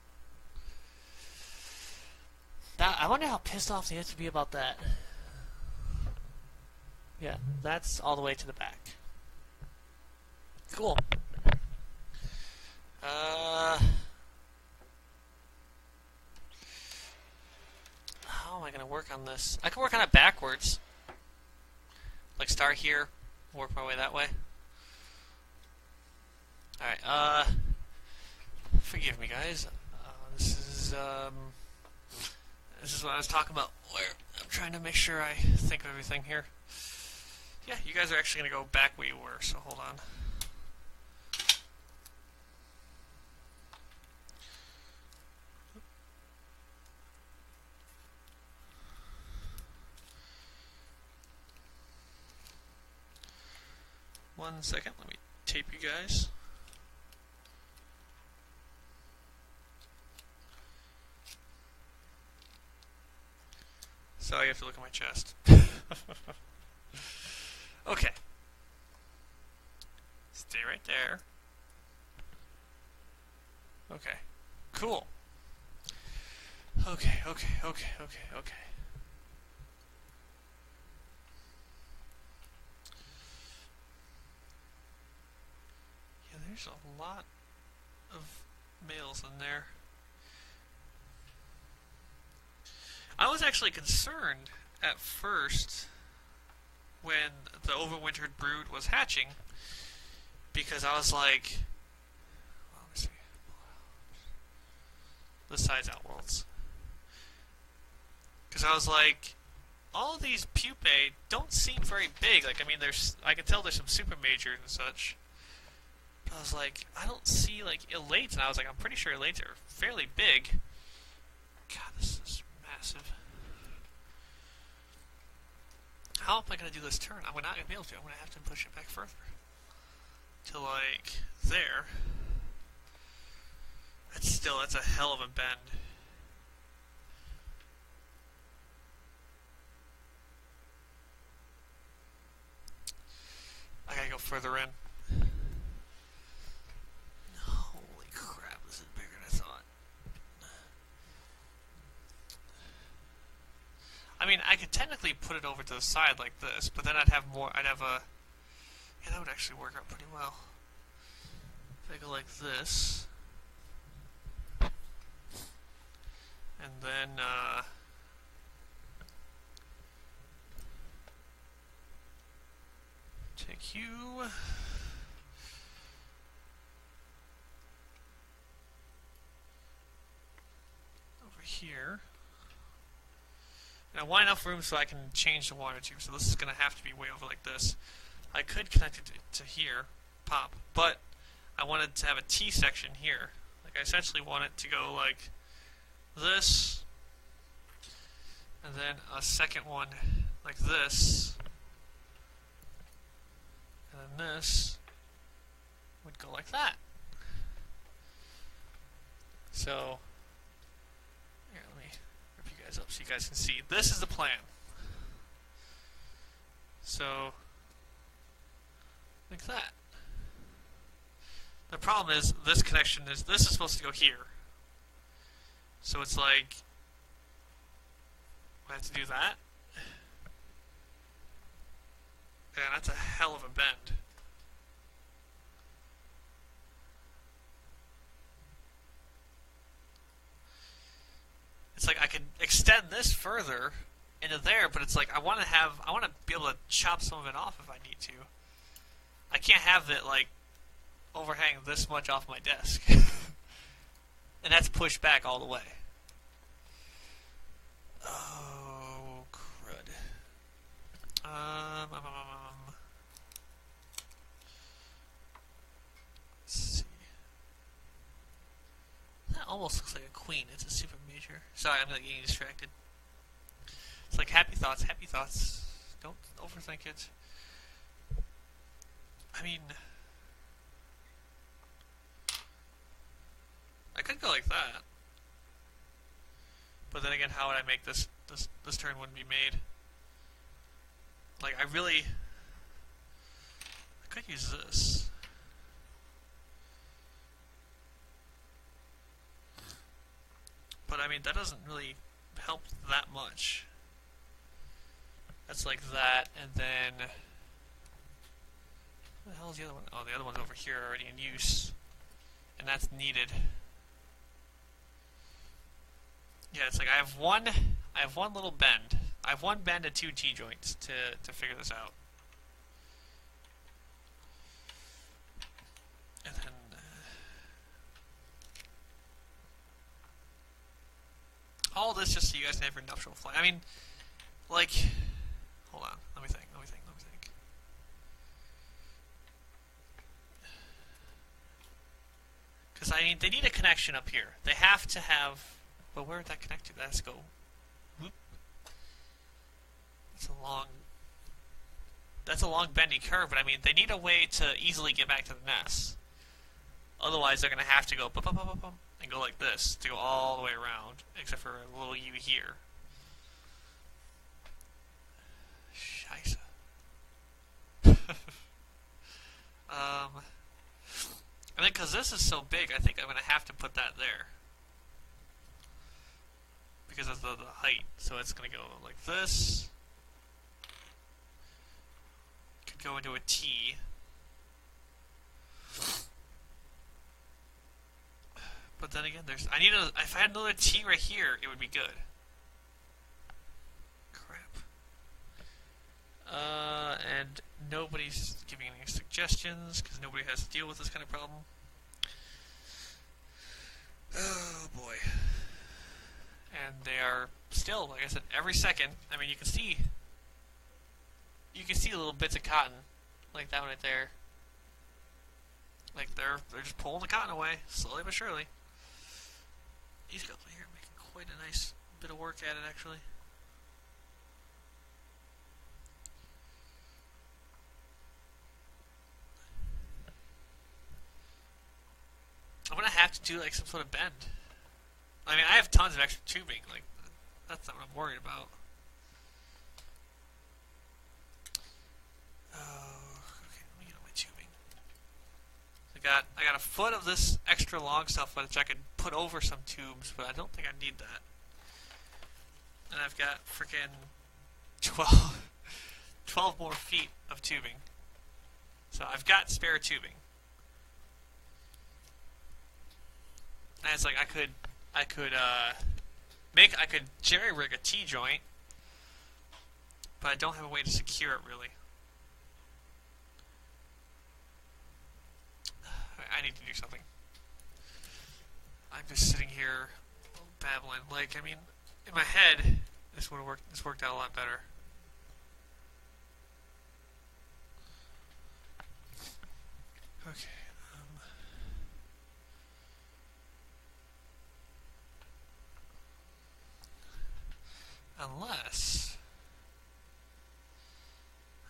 I wonder how pissed off they have to be about that. Yeah, that's all the way to the back. Cool. How am I going to work on this? I can work on it backwards. Like start here, work my way that way. Alright, forgive me guys. This is what I was talking about, where I'm trying to make sure I think of everything here. Yeah, you guys are actually going to go back where you were, so hold on. One second, let me tape you guys. So you have to look at my chest. Okay. Stay right there. Okay. Cool. Okay. Yeah, there's a lot of males in there. I was actually concerned at first when the overwintered brood was hatching, because I was like, well, let me see, this side's Outworlds, because I was like, all of these pupae don't seem very big. Like, I mean, I can tell there's some super majors and such, but I was like, I don't see like elates, and I was like, I'm pretty sure elates are fairly big. God, this is massive. How am I going to do this turn? I'm not going to be able to. I'm going to have to push it back further. To, like, there. That's a hell of a bend. I gotta go further in. Holy crap, this is bigger than I thought. I mean, I could technically put it over to the side like this, but then I'd have a... Yeah, that would actually work out pretty well. If I go like this. And then, take you... over here. Now, wide enough room so I can change the water tube, so this is going to have to be way over like this. I could connect it to here, pop, but I wanted to have a T section here. Like, I essentially want it to go like this, and then a second one like this, and then this would go like that. So, here, let me rip you guys up so you guys can see. This is the plan. So, like that. The problem is, this is supposed to go here. So it's like, I have to do that. And that's a hell of a bend. It's like I could extend this further into there, but it's like I want to be able to chop some of it off if I need to. I can't have it like overhang this much off my desk. And that's pushed back all the way. Oh, crud. Let's see. That almost looks like a queen. It's a super major. Sorry, I'm not getting distracted. It's like happy thoughts, happy thoughts. Don't overthink it. I mean, I could go like that. But then again, how would I make this turn wouldn't be made? Like, I could use this. But, I mean, that doesn't really help that much. That's like that, and then... What the hell is the other one? Oh, the other one's over here already in use. And that's needed. Yeah, it's like I have one little bend. I have one bend and 2 T-joints to figure this out. And then... all this just so you guys can have your nuptial flight. I mean, like... Hold on. Let me think. Because, I mean, they need a connection up here. They have to have... But where would that connect to? That has to go... Whoop. That's a long bendy curve, but I mean, they need a way to easily get back to the nest. Otherwise, they're going to have to go bum, bum, bum, bum, bum, and go like this to go all the way around, except for a little U here. Scheisse. And then, because this is so big, I think I'm going to have to put that there. Because of the height. So it's going to go like this. Could go into a T. But then again, if I had another T right here, it would be good. Crap. And nobody's giving any suggestions, because nobody has to deal with this kind of problem. Oh boy. And they are still, like I said, every second. I mean, you can see little bits of cotton, like that one right there. Like they're just pulling the cotton away, slowly but surely. These guys here are making quite a nice bit of work at it, actually. I'm gonna have to do like some sort of bend. I mean, I have tons of extra tubing. Like, that's not what I'm worried about. Okay, let me get on my tubing. I got a foot of this extra long stuff, which I could put over some tubes, but I don't think I need that. And I've got freaking 12 more feet of tubing. So I've got spare tubing. And it's like I could jerry rig a T-joint, but I don't have a way to secure it really. I need to do something. I'm just sitting here babbling. Like, I mean, in my head, this would have worked. This worked out a lot better. Okay. Unless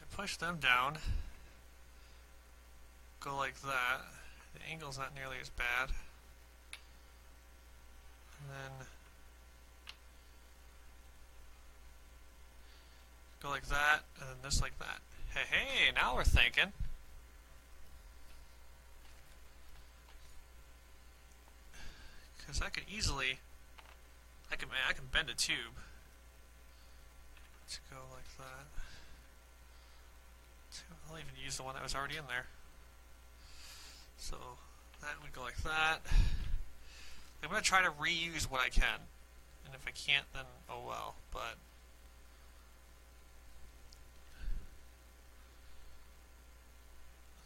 I push them down, go like that. The angle's not nearly as bad. And then go like that, and then this like that. Hey, now we're thinking. Because I can easily, I can bend a tube. To go like that. I'll even use the one that was already in there. So that would go like that. I'm going to try to reuse what I can. And if I can't, then oh well. But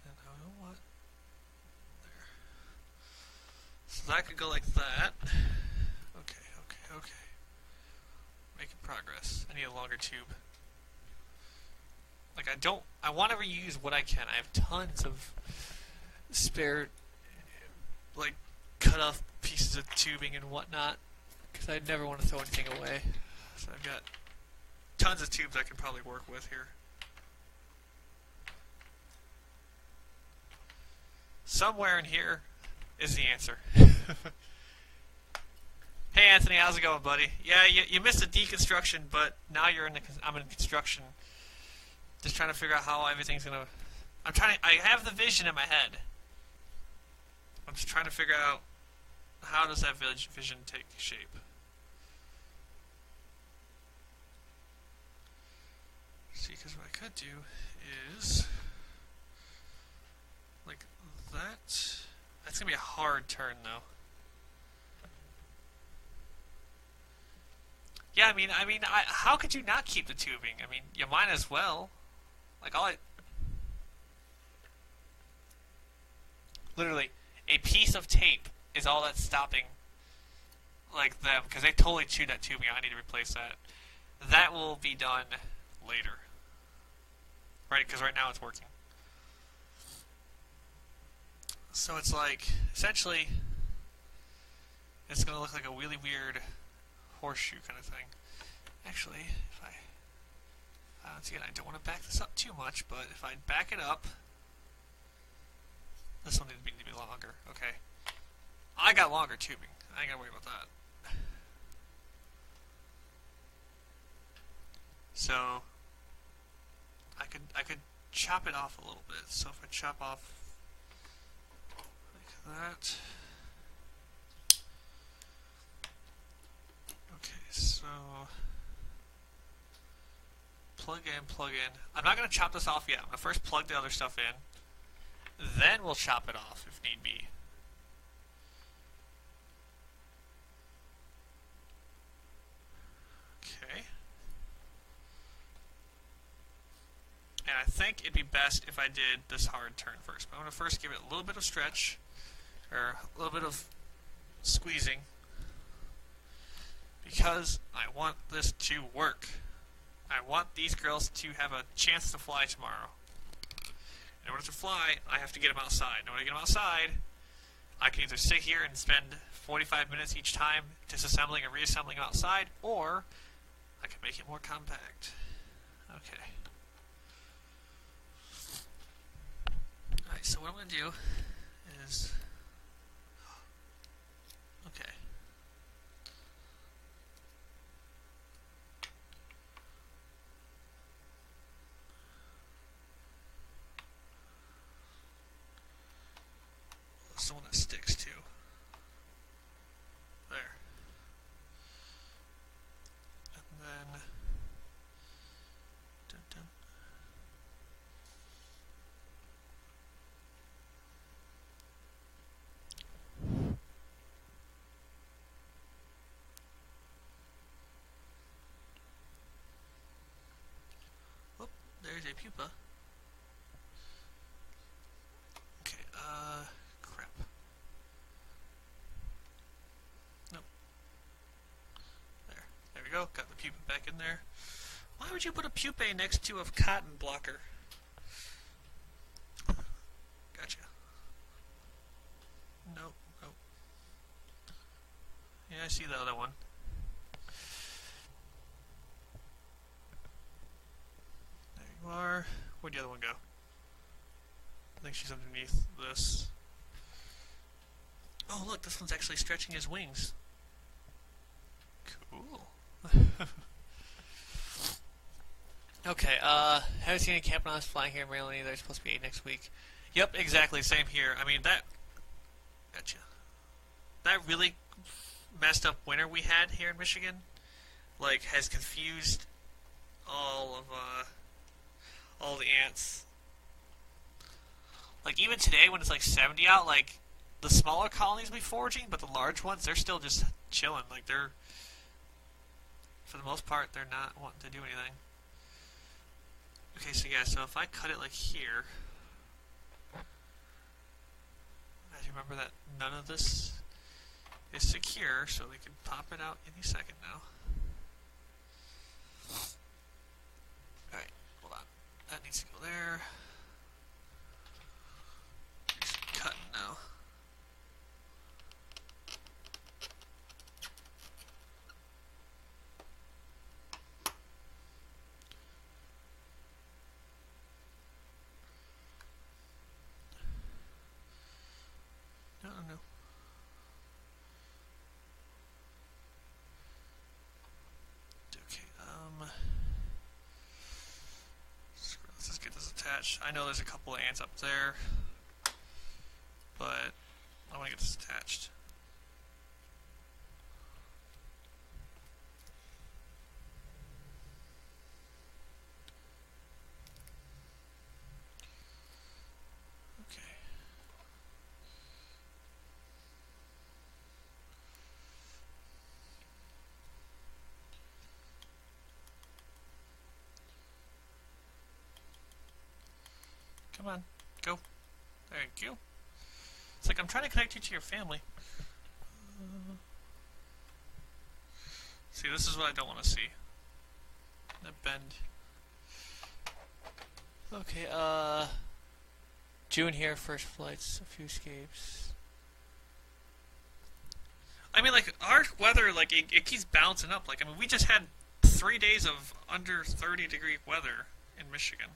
then you know what? There. So that could go like that. Okay. Making progress. I need a longer tube. Like I want to reuse what I can. I have tons of spare, like, cut off pieces of tubing and whatnot, because I never want to throw anything away. So I've got tons of tubes I can probably work with here. Somewhere in here is the answer. Hey Anthony, how's it going, buddy? Yeah, you missed a deconstruction, but now you're in I'm in construction Just trying to figure out how everything's gonna. I have the vision in my head. I'm just trying to figure out how does that vision take shape. See, because what I could do is like that. That's gonna be a hard turn, though. Yeah, how could you not keep the tubing? I mean, you might as well. Like literally, a piece of tape is all that's stopping, like them, because they totally chewed that tubing. I need to replace that. That will be done later, right? Because right now it's working. So it's like essentially, it's gonna look like a really weird horseshoe kind of thing. Actually, if once again, I don't want to back this up too much, but if I back it up, this one needs to be longer. Okay, I got longer tubing. I ain't gotta worry about that. So I could chop it off a little bit. So if I chop off like that. Okay, so plug in. I'm not going to chop this off yet. I'm going to first plug the other stuff in. Then we'll chop it off if need be. Okay. And I think it'd be best if I did this hard turn first. But I'm going to first give it a little bit of stretch, or a little bit of squeezing, because I want this to work. I want these girls to have a chance to fly tomorrow. In order to fly, I have to get them outside. In order to get them outside, I can either sit here and spend 45 minutes each time disassembling and reassembling outside, or I can make it more compact. Okay. Alright, so what I'm going to do is... Okay. That's the one that sticks to. There. And then... Dun, dun. Oh, there's a pupa. Okay, crap. Nope. There we go. Got the pupa back in there. Why would you put a pupae next to a cotton blocker? Gotcha. Nope. Yeah, I see the other one. There you are. Where'd the other one go? I think she's underneath this. Oh, look, this one's actually stretching his wings. Cool. Okay, haven't seen any Campanonis flying here in Maryland either. There's supposed to be 8 next week. Yep, exactly, same here. I mean, that... Gotcha. That really messed up winter we had here in Michigan, like, has confused all the ants. Like, even today when it's like 70 out, like, the smaller colonies will be foraging, but the large ones, they're still just chilling. Like, they're, for the most part, they're not wanting to do anything. Okay, so yeah, so if I cut it like here, I remember that none of this is secure, so we can pop it out any second now. Alright, hold on. That needs to go there. Do some cutting now. No. much. I know there's a couple of ants up there, but I want to get this attached. Come on, go. There you go. It's like I'm trying to connect you to your family. See, this is what I don't want to see. That bend. Okay, June here, first flights, a few escapes. I mean, like, our weather, like, it keeps bouncing up. Like, I mean, we just had 3 days of under 30-degree weather in Michigan.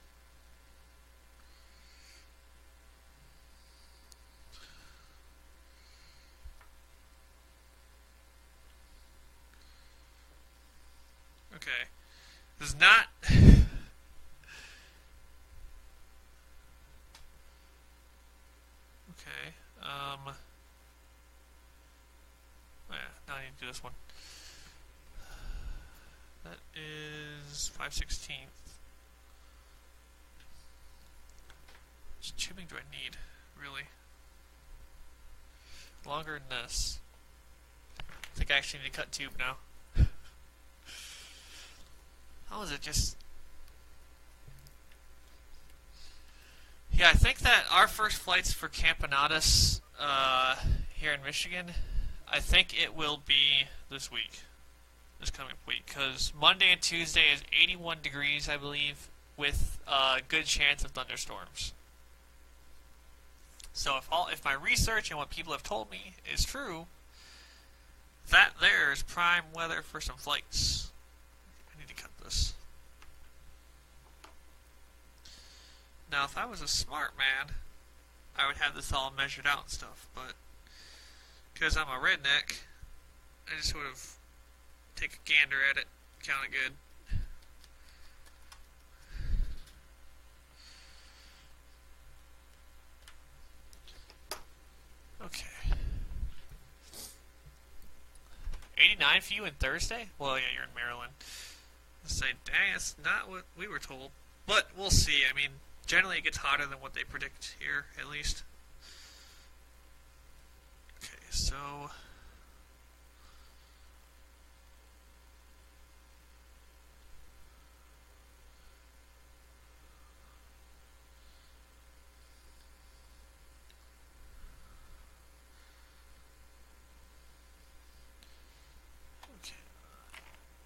Okay. This is not... Okay, oh yeah, now I need to do this one. That is 5/16. Which tubing do I need, really? Longer than this. I think I actually need to cut tube now. How is it just... Yeah, I think that our first flights for Campanadas here in Michigan, I think it will be this week. This coming week. Because Monday and Tuesday is 81 degrees, I believe, with a good chance of thunderstorms. So if my research and what people have told me is true, that there is prime weather for some flights. I need to cut this. Now, if I was a smart man, I would have this all measured out and stuff, but because I'm a redneck, I just sort of take a gander at it, count it good. Okay. 89 for you in Thursday? Well, yeah, you're in Maryland. Let's say, dang, that's not what we were told. But we'll see. I mean, generally it gets hotter than what they predict here, at least. Okay, so...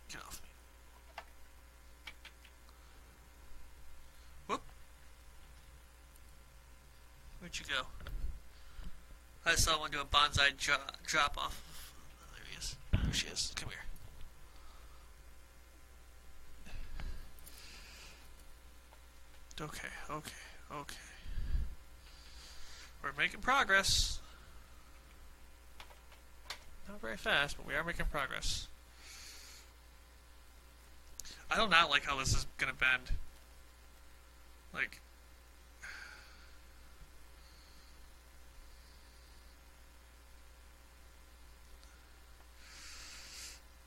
Get off me. Whoop. Where'd you go? I saw one do a bonsai drop off. There he is. There she is. Come here. Okay, okay. We're making progress. Not very fast, but we are making progress. I do not like how this is gonna bend. Like,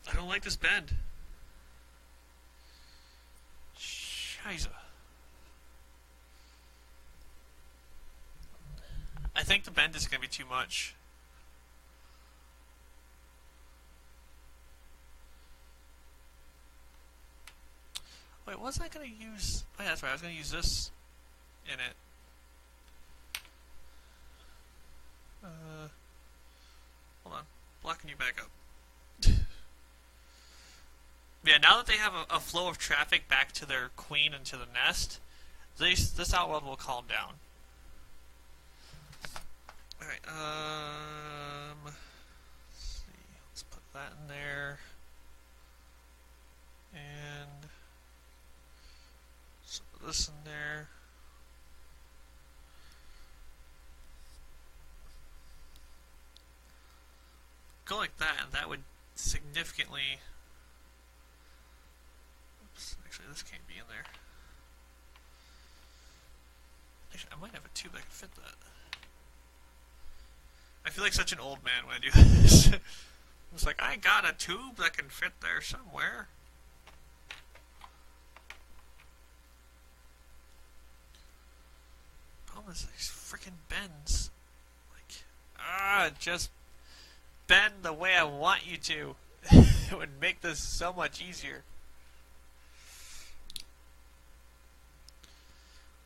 I don't like this bend. Scheiße. I think the bend is gonna be too much. Wait, was I going to use... Oh yeah, that's right, I was going to use this in it. Hold on. Blocking you back up. Yeah, now that they have a flow of traffic back to their queen and to the nest, this outworld will calm down. Alright, let's see. Let's put that in there. And... put this in there. Go like that, and that would significantly... Oops, actually this can't be in there. Actually, I might have a tube that can fit that. I feel like such an old man when I do this. It's like, I got a tube that can fit there somewhere. Problem is, these freaking bends. Like, just bend the way I want you to. It would make this so much easier.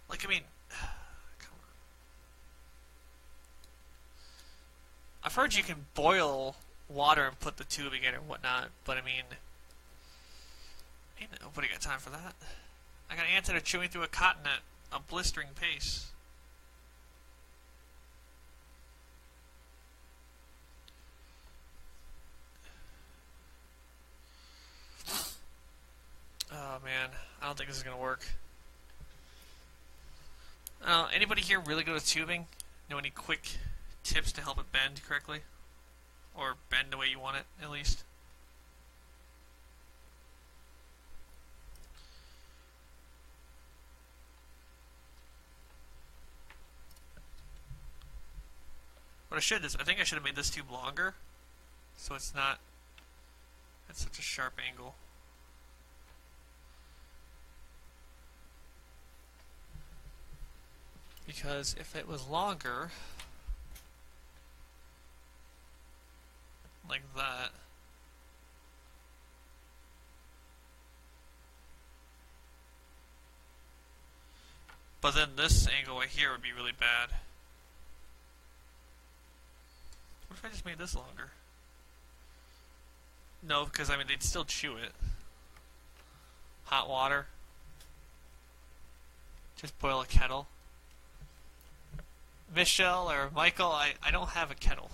Like, I mean, come on. I've heard you can boil water and put the tubing in and whatnot, but I mean, ain't nobody got time for that. I got ants that are chewing through a cotton at a blistering pace. Oh man, I don't think this is gonna work. Anybody here really good with tubing? Know any quick tips to help it bend correctly? Or bend the way you want it, at least? What I should is, I think I should have made this tube longer, so it's not at such a sharp angle. Because if it was longer, like that, but then this angle right here would be really bad. What if I just made this longer? No, because I mean they'd still chew it. Hot water. Just boil a kettle. Michelle or Michael, I don't have a kettle.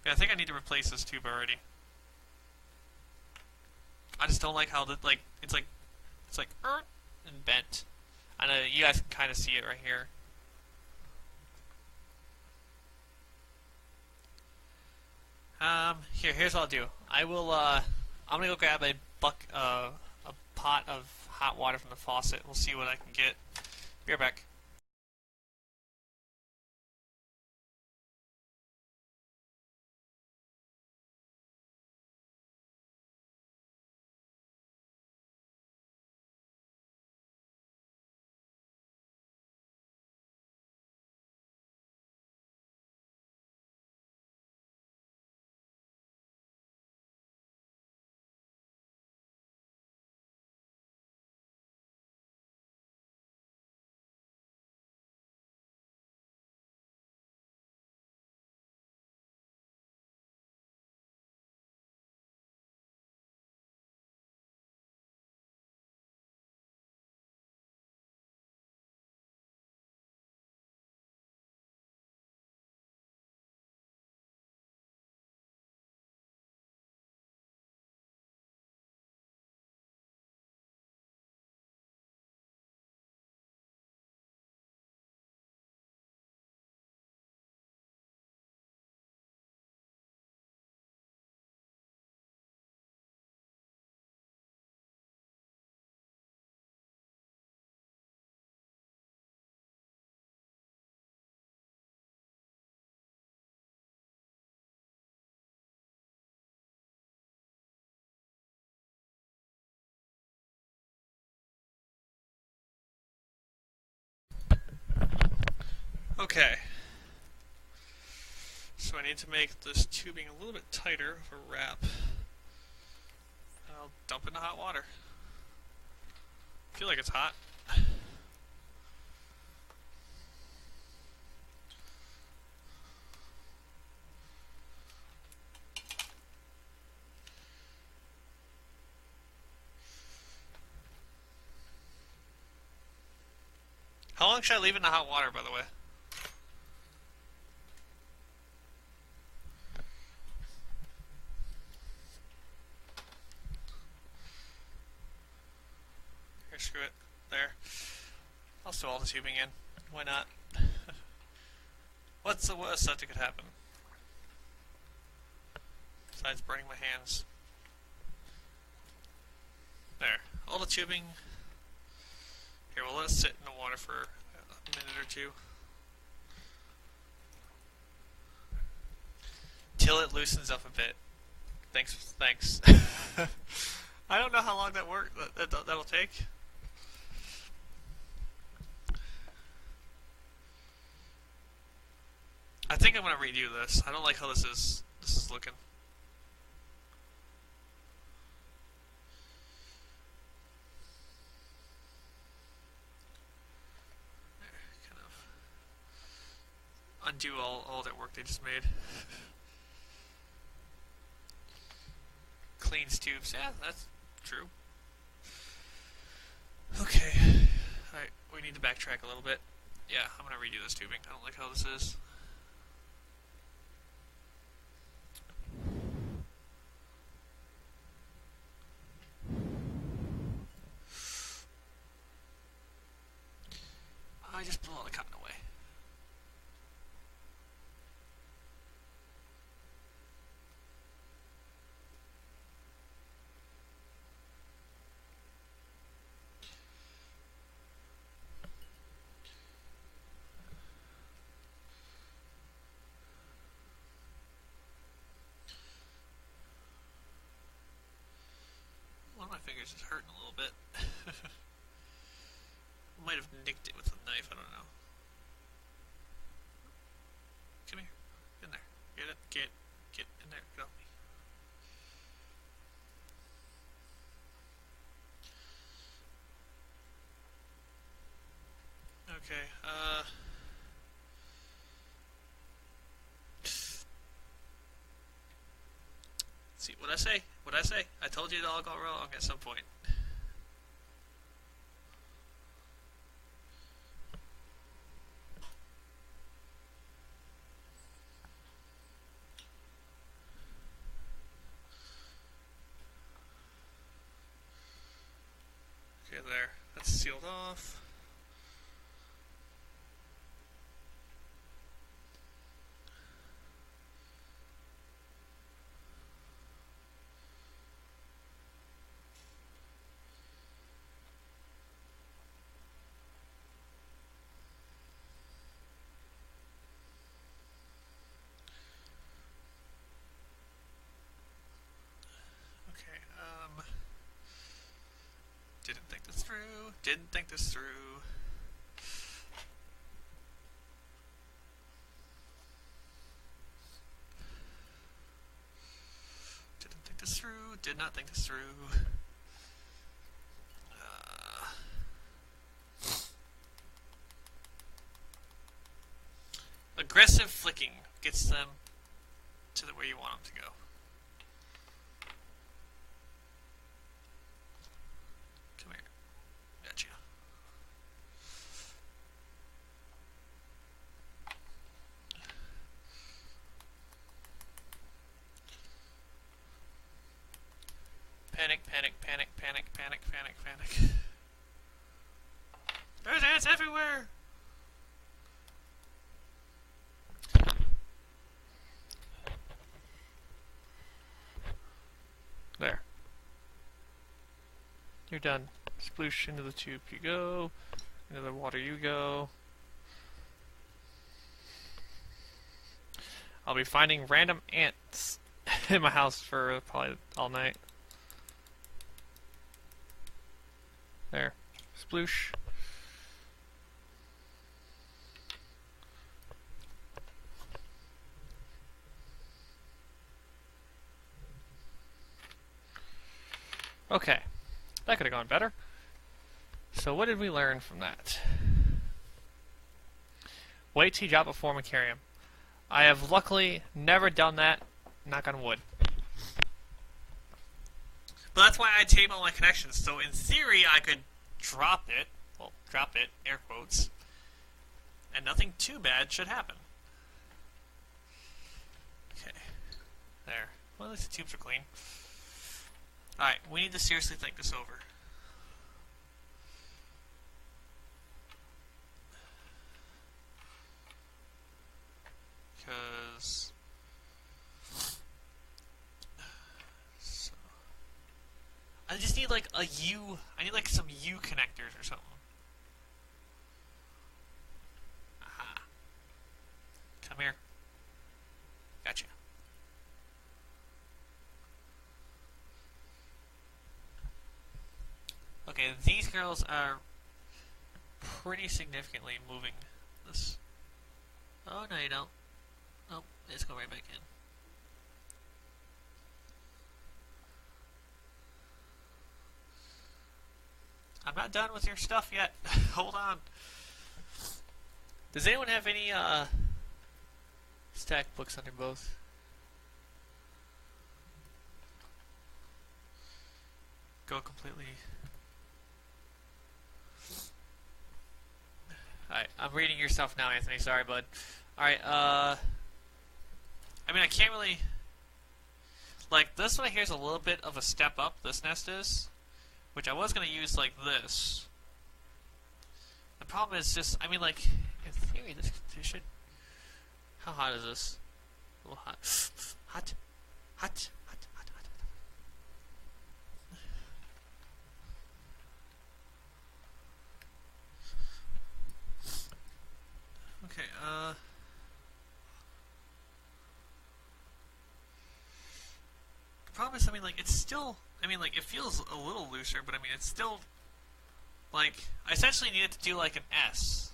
Yeah, I think I need to replace this tube already. I just don't like how it's like and bent. I know you guys can kind of see it right here. Here's what I'll do. I'm gonna go grab a pot of hot water from the faucet. We'll see what I can get. Be right back. Okay. So I need to make this tubing a little bit tighter of a wrap. I'll dump it in the hot water. I feel like it's hot. How long should I leave it in the hot water, by the way? Here, screw it. There. I'll sew all the tubing in. Why not? What's the worst that could happen? Besides burning my hands. There. All the tubing. Here, we'll let it sit in the water for a minute or two. Till it loosens up a bit. Thanks. I don't know how long that'll take. I think I'm gonna redo this. I don't like how this is looking. There, kind of undo all that work they just made. Cleans tubes. Yeah, that's true. Okay. Alright, we need to backtrack a little bit. Yeah, I'm gonna redo this tubing. I don't like how this is. I just blew all the cotton away. One of my fingers is hurting a little bit. Might have nicked it with a knife, I don't know. Come here. In there. Get in there. Get off me. Okay, see, what'd I say? What'd I say? I told you it all go wrong at some point. Okay, there. That's sealed off. Didn't think this through. Didn't think this through. Did not think this through. Aggressive flicking gets them to where you want them to go. Come here. Gotcha. Panic, panic, panic, panic, panic, panic, panic. There's ants everywhere! There. You're done. Sploosh into the tube you go. Into the water you go. I'll be finding random ants in my house for probably all night. There. Sploosh. Okay. That could have gone better. So what did we learn from that? Wait till you drop before Macarium. I have luckily never done that. Knock on wood. But that's why I tape all my connections. So in theory, I could drop it. Well, drop it, air quotes. And nothing too bad should happen. Okay. There. Well, at least the tubes are clean. Alright, we need to seriously think this over. Because... I just need like a U. I need like some U connectors or something. Aha. Come here. Gotcha. Okay, these girls are pretty significantly moving this. Oh, no you don't. Oh, it's going right back in. I'm not done with your stuff yet. Hold on. Does anyone have any stack books under both? Go completely. Alright, I'm reading your stuff now, Anthony. Sorry, bud. Alright, I mean, I can't really... Like, this one here is a little bit of a step up, this nest is. Which I was going to use like this. The problem is just, I mean, like, in theory, this should... How hot is this? A little hot. Hot. Hot. Hot. Hot. Hot. Okay, the problem is, I mean, like, it's still... I mean, like, it feels a little looser, but I mean, it's still, like, I essentially needed to do, like, an S.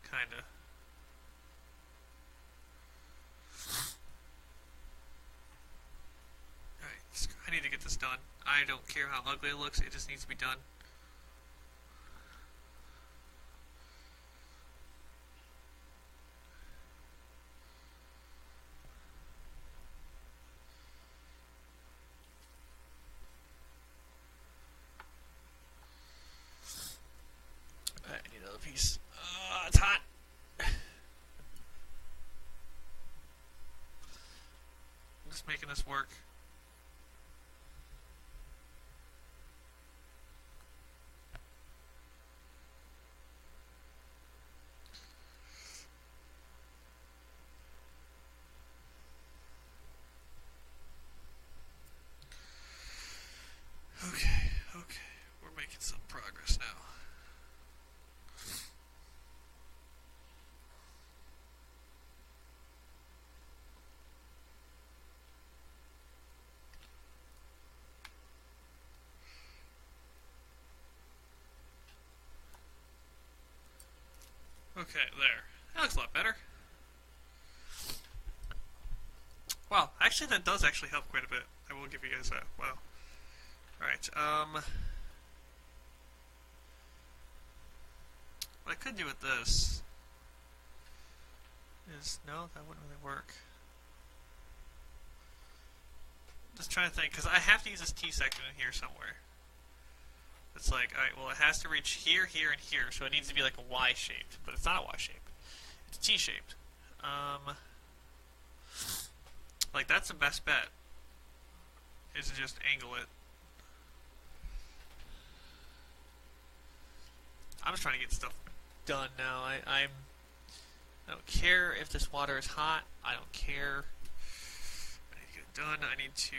Kinda. Alright, I need to get this done. I don't care how ugly it looks, it just needs to be done. Piece. It's hot. I'm just making this work. Okay, we're making some progress now. Okay, there. That looks a lot better. Wow, actually that does actually help quite a bit. I will give you guys that. Wow. Alright, what I could do with this is... No, that wouldn't really work. Just trying to think, because I have to use this T section in here somewhere. It's like, alright, well it has to reach here, here, and here, so it needs to be like a Y-shaped, but it's not a Y-shaped. It's T-shaped. Like, that's the best bet, is to just angle it. I'm just trying to get stuff done now. I don't care if this water is hot. I don't care. I need to get it done. I need to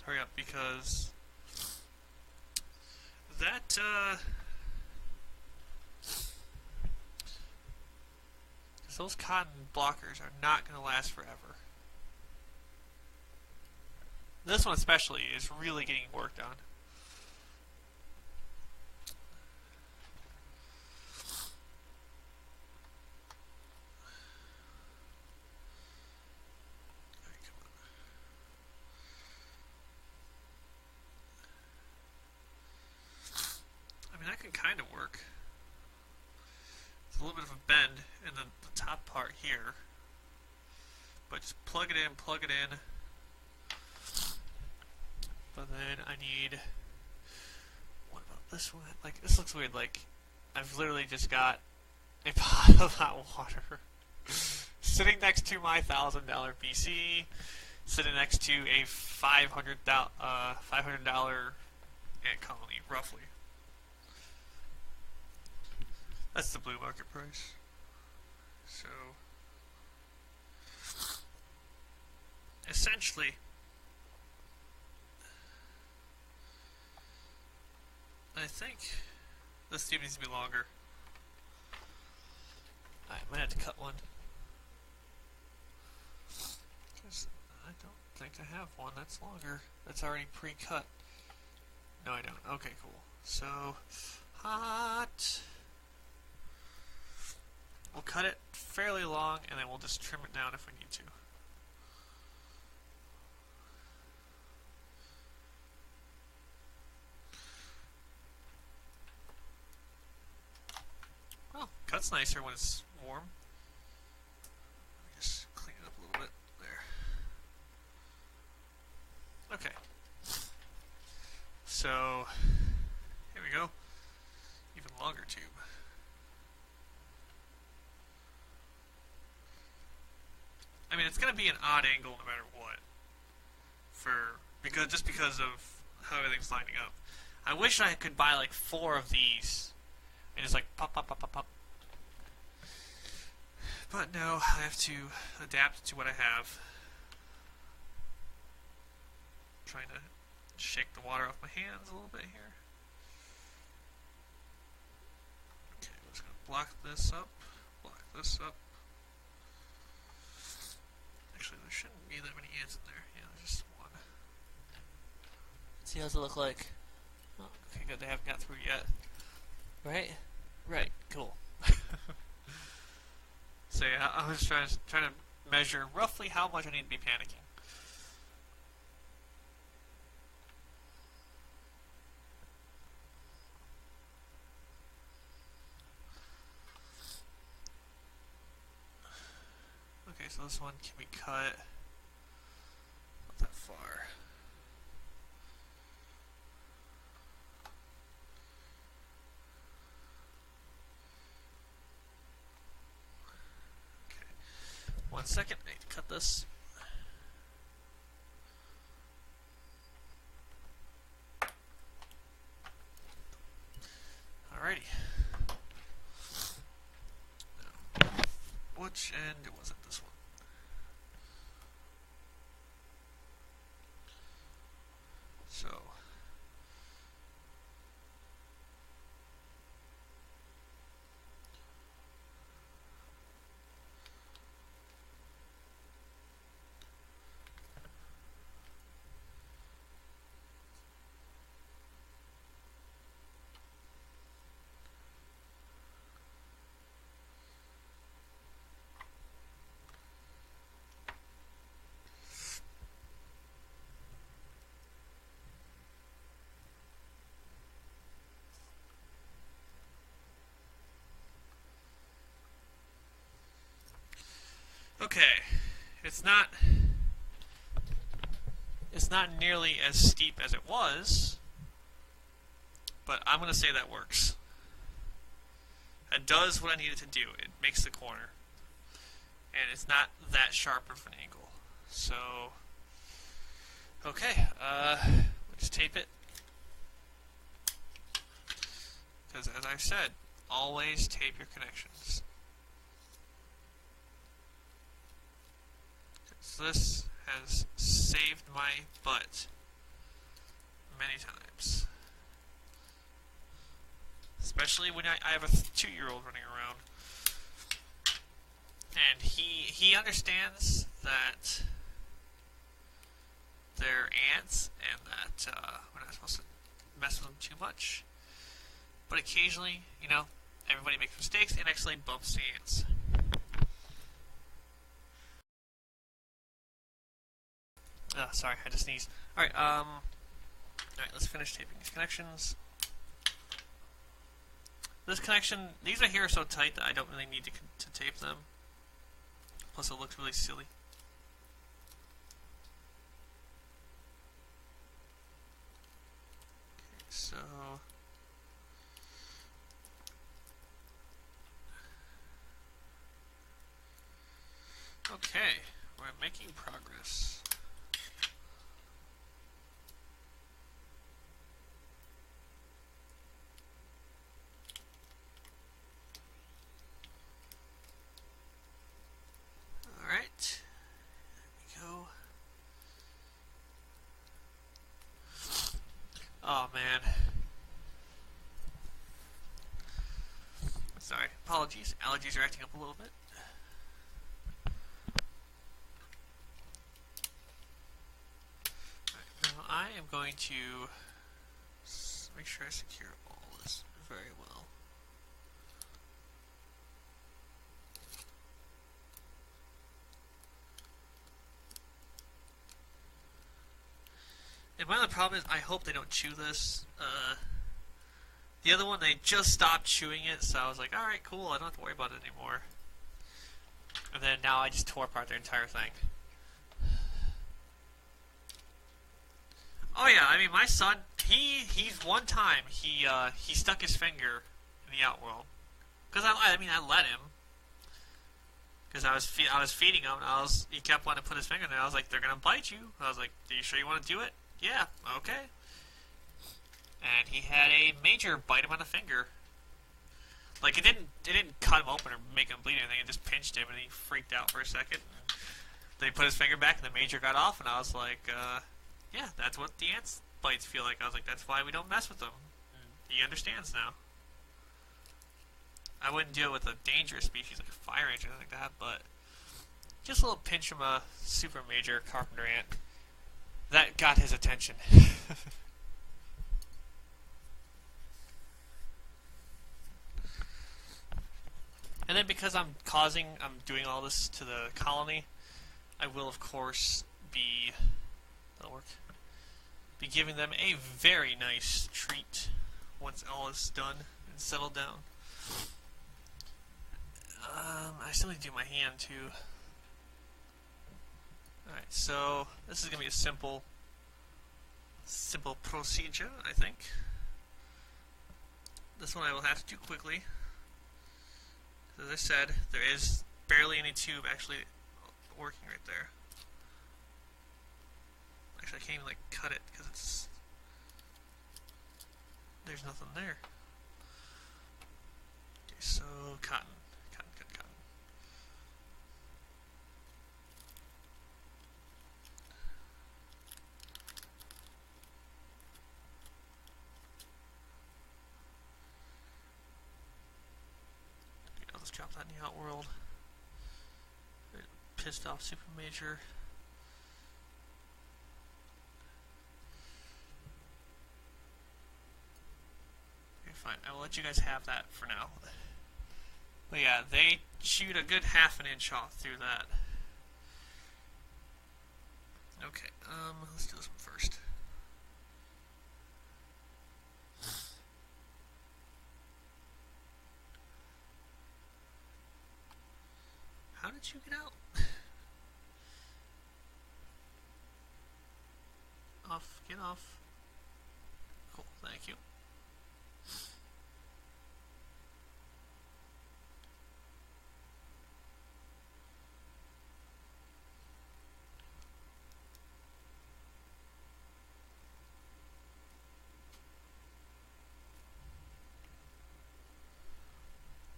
hurry up because that those cotton blockers are not going to last forever. This one especially is really getting worked on. Kind of work. It's a little bit of a bend in the top part here, but just plug it in. But then I need... What about this one? Like, this looks weird. Like, I've literally just got a pot of hot water sitting next to my $1,000 PC, sitting next to a $500 ant colony, roughly. That's the blue market price. So essentially, I think this tube needs to be longer. I might have to cut one. Because I don't think I have one that's longer. That's already pre-cut. No, I don't. Okay, cool. So, hot. We'll cut it fairly long, and then we'll just trim it down if we need to. Well, cuts nicer when it's warm. Just clean it up a little bit. There. Okay. So, here we go. Even longer tube. I mean, it's going to be an odd angle no matter what. Just because of how everything's lining up. I wish I could buy like 4 of these and just like pop, pop, pop, pop, pop. But no, I have to adapt to what I have. Trying to shake the water off my hands a little bit here. Okay, I'm just going to block this up. Block this up. Actually, there shouldn't be that many ants in there. Yeah, there's just one. Let's see, how's it look like? Oh, okay, good. They haven't got through yet. Right? Right. Cool. So yeah, I was trying to measure roughly how much I need to be panicking. Okay, so this one can be cut. Not that far. Okay. 1 second, I need to cut this. Alrighty. Now, which end was it? This one. So, okay, it's not nearly as steep as it was, but I'm going to say that works. It does what I need it to do. It makes the corner, and it's not that sharp of an angle. So, okay, we'll just tape it, because as I said, always tape your connections. So this has saved my butt many times. Especially when I have a 2-year-old running around. And he understands that they're ants and that we're not supposed to mess with them too much. But occasionally, you know, everybody makes mistakes and actually bumps the ants. Sorry, I just sneezed. Alright, let's finish taping these connections. This connection, these right here are so tight that I don't really need to tape them. Plus it looks really silly. Okay, so... Okay, we're making progress. Alright, there we go. allergies. Allergies are acting up a little bit. Right, now I am going to make sure I secure all this very well. And one of the problems is I hope they don't chew this. The other one, they just stopped chewing it, so I was like, alright, cool, I don't have to worry about it anymore. And then now I just tore apart their entire thing. Oh yeah, I mean, my son, he's one time, he stuck his finger in the Outworld. Because I let him. Because I was feeding him, and he kept wanting to put his finger in there. I was like, they're gonna bite you. I was like, are you sure you want to do it? Yeah, okay. And he had a major bite him on the finger. Like, it didn't cut him open or make him bleed or anything. It just pinched him, and he freaked out for a second. Then he put his finger back, and the major got off, and I was like, yeah, that's what the ants' bites feel like. I was like, that's why we don't mess with them. And he understands now. I wouldn't deal with a dangerous species like a fire ant or anything like that, but just a little pinch from a super major carpenter ant. That got his attention. And then because I'm doing all this to the colony, I will of course be giving them a very nice treat once all is done and settled down. I still need to do my hand too. Alright, so this is going to be a simple procedure, I think. This one I will have to do quickly. As I said, there is barely any tube actually working right there. Actually, I can't even cut it because there's nothing there. Okay, so cotton. Drop that in the Outworld. Pissed off Super Major. Okay, fine. I will let you guys have that for now. But yeah, they chewed a good half an inch off through that. Okay, let's do this one first. How did you get out? Get off. Cool, thank you.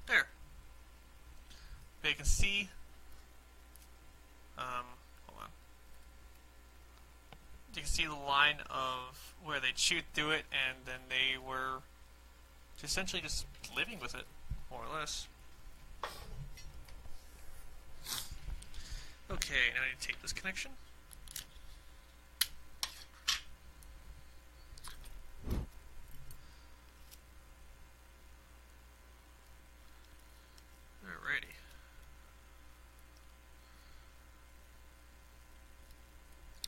There. You can see. Hold on. You can see the line of where they chewed through it, and then they were essentially just living with it, more or less. Okay, now I need to take this connection. Alrighty.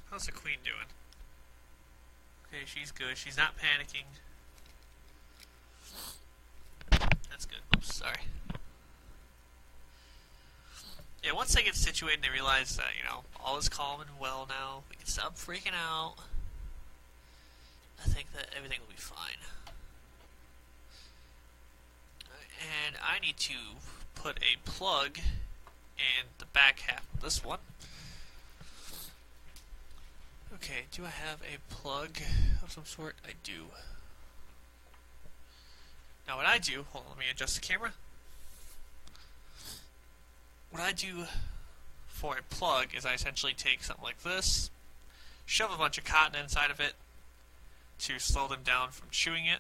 How's the queen doing? Okay, she's good. She's not panicking. That's good. Oops, sorry. Yeah, once they get situated and they realize that, all is calm and well now, we can stop freaking out, I think that everything will be fine. And I need to put a plug in the back half of this one. Okay, do I have a plug of some sort? I do. Now what I do, hold on, let me adjust the camera. What I do for a plug is I essentially take something like this, shove a bunch of cotton inside of it to slow them down from chewing it,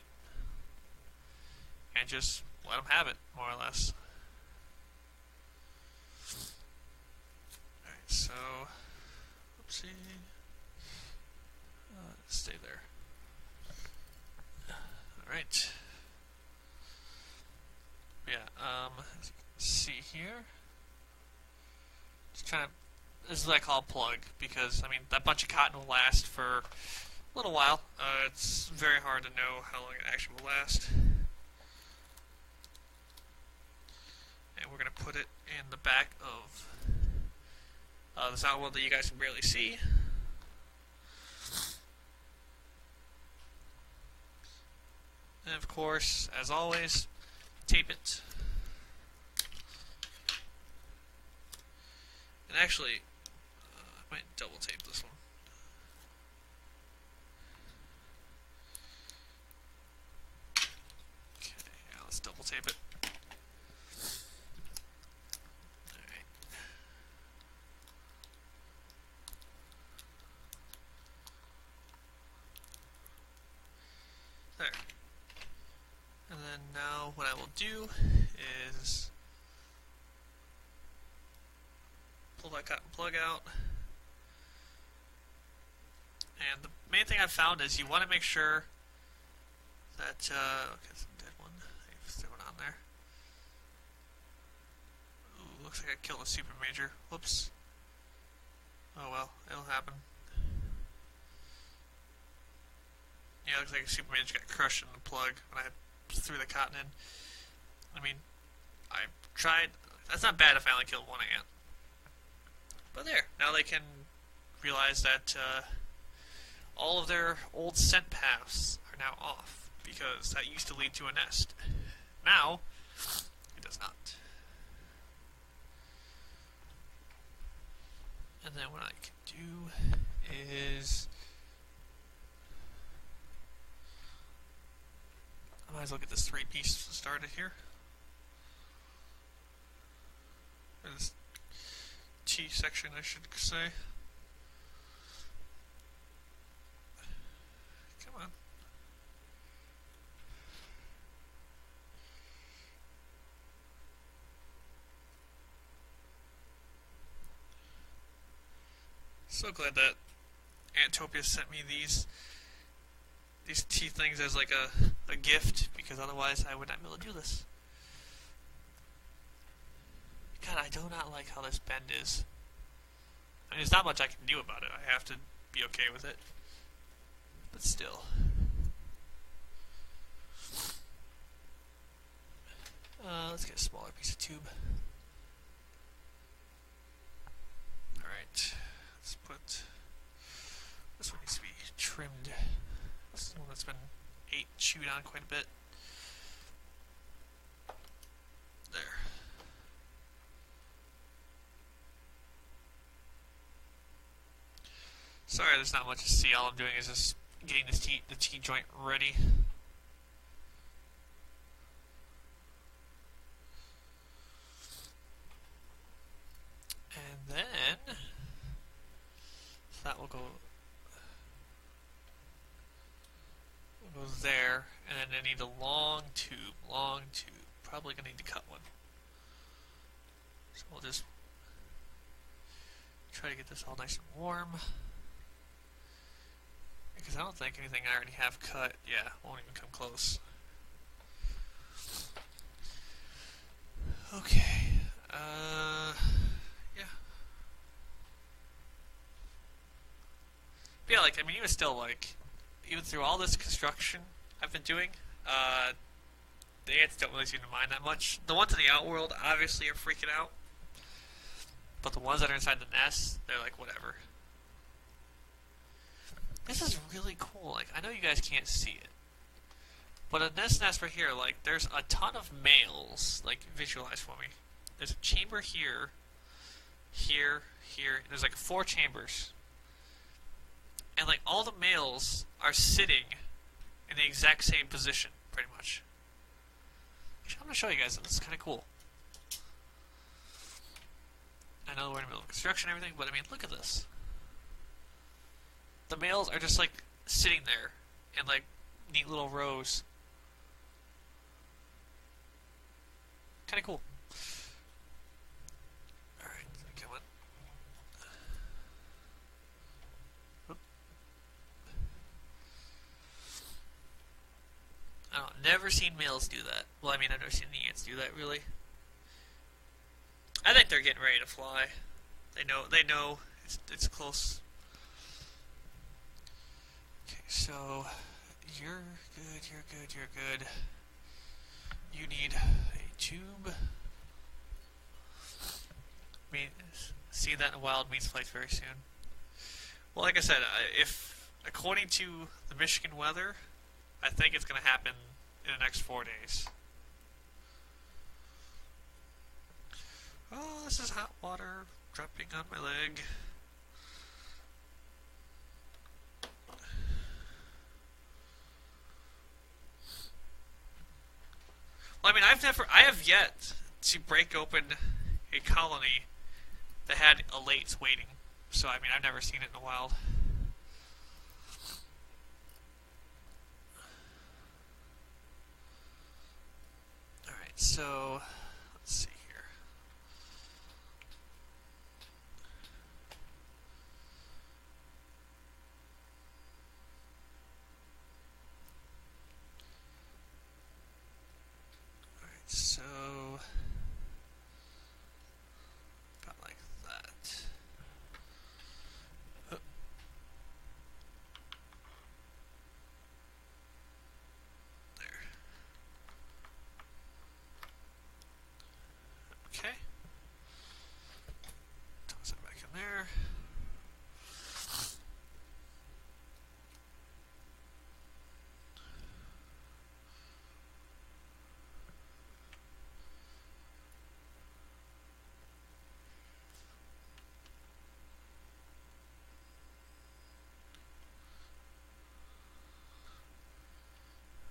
and just let them have it, more or less. see here. Just trying to. This is what I call a plug because I mean that bunch of cotton will last for a little while. It's very hard to know how long it actually will last. And we're gonna put it in the back of this outworld that you guys can barely see. And of course, as always, tape it. And actually, I might double tape this one. Okay, yeah, let's double tape it. Alright. There. And then now what I will do is pull that cotton plug out. And the main thing I've found is you want to make sure that, okay, that's a dead one. I threw it on there. Ooh, looks like I killed a super major. Whoops. Oh well, it'll happen. Yeah, looks like a super major got crushed in the plug when I threw the cotton in. I mean, I tried. That's not bad if I only killed one ant. But there, now they can realize that all of their old scent paths are now off, because that used to lead to a nest. Now, it does not. And then what I can do is, I might as well get this 3-piece started here. Or this T section, I should say. Come on. So glad that Antopia sent me these tea things as like a gift, because otherwise I would not be able to do this. God, I do not like how this bend is. I mean, there's not much I can do about it. I have to be okay with it. But still. Let's get a smaller piece of tube. Alright. Let's put... This one needs to be trimmed. This is one that's been chewed on quite a bit. There. Sorry, there's not much to see. All I'm doing is just getting this the T joint ready. And then that will go there, and then I need a long tube. Probably gonna need to cut one. So we'll just try to get this all nice and warm. Because I don't think anything I already have cut, yeah, won't even come close. Okay, yeah. But yeah, like, I mean, even still, like, even through all this construction I've been doing, the ants don't really seem to mind that much. The ones in the outworld obviously are freaking out. But the ones that are inside the nest, they're like, whatever. This is really cool. Like, I know you guys can't see it. But in this nest right here, like, there's a ton of males. Like, visualize for me. There's a chamber here, here. There's like 4 chambers. And like, all the males are sitting in the exact same position, pretty much. Actually, I'm going to show you guys. This is kind of cool. I know we're in the middle of construction and everything, but I mean, look at this. The males are just like sitting there in like neat little rows. Kind of cool. Alright, come on. Oop. I don't know, never seen males do that. Well, I mean, I've never seen the ants do that, really. I think they're getting ready to fly. They know. They know it's close. Okay, so you're good. You're good. You're good. You need a tube. See that in wild meat flights very soon. Well, like I said, if according to the Michigan weather, I think it's going to happen in the next 4 days. Oh, this is hot water dropping on my leg. Well, I mean, I have yet to break open a colony that had elates waiting. So, I mean, I've never seen it in the wild. Alright, so, let's see here. Alright, so, about like that. There. Okay. Toss it back in there.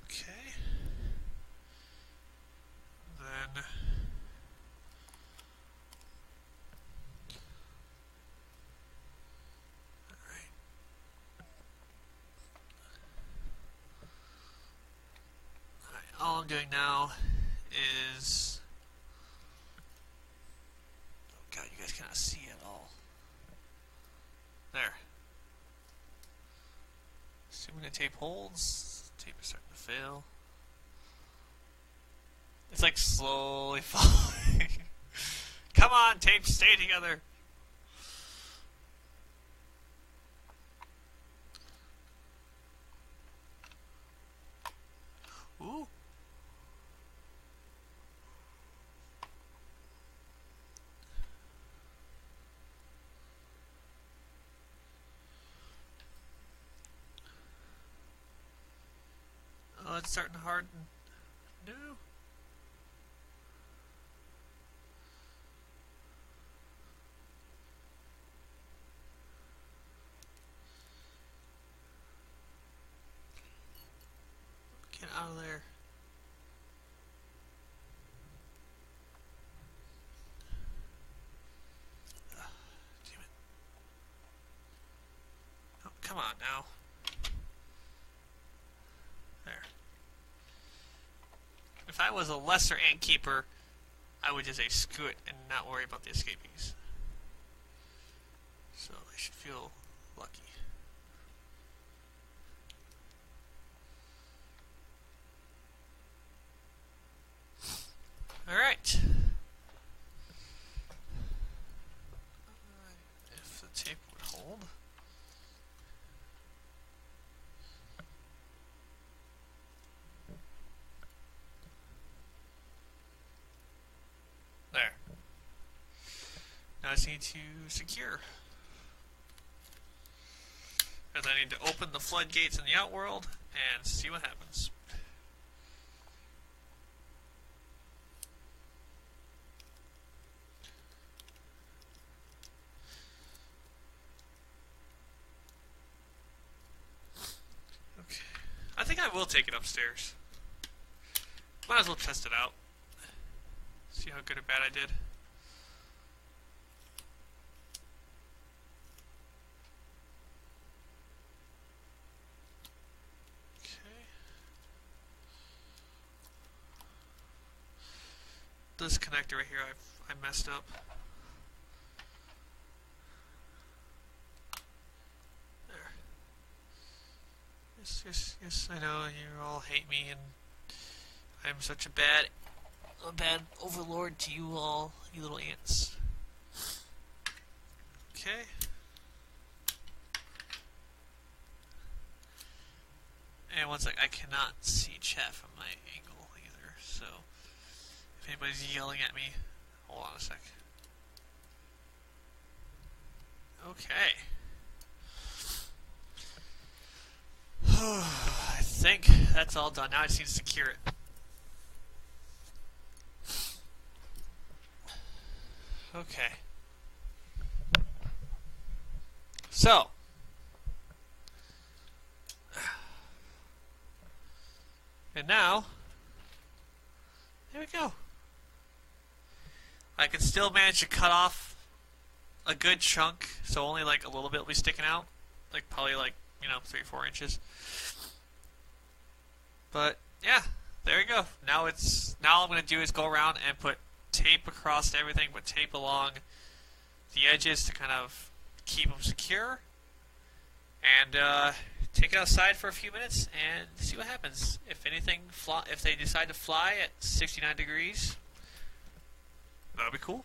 Okay. Then all I'm doing now is... Oh god, you guys cannot see at all. There. Assuming the tape holds. Tape is starting to fail. It's like slowly falling. Come on, tape, stay together. Ooh. Oh, it's starting to harden. No. Get out of there. Damn it. Oh, come on now. There. If I was a lesser ant keeper, I would just say screw it and not worry about the escapees. So they should feel lucky. Alright. If the tape would hold. There. Now I just need to secure. And I need to open the floodgates in the outworld and see what happens. Okay. I think I will take it upstairs. Might as well test it out. See how good or bad I did. Okay. This connector right here, I messed up. There. Yes, I know you all hate me and I'm such a bad a bad overlord to you all, you little ants. Okay. And one sec, I cannot see chat from my angle either, so if anybody's yelling at me, hold on a sec. Okay. I think that's all done. Now I just need to secure it. Okay. So. And now. There we go. I can still manage to cut off a good chunk, so only like a little bit will be sticking out. Like probably like, 3-4 inches. But yeah, there you go. Now all I'm gonna do is go around and put tape across everything, put tape along the edges to kind of keep them secure, and take it outside for a few minutes and see what happens. If if they decide to fly at 69 degrees, that'll be cool.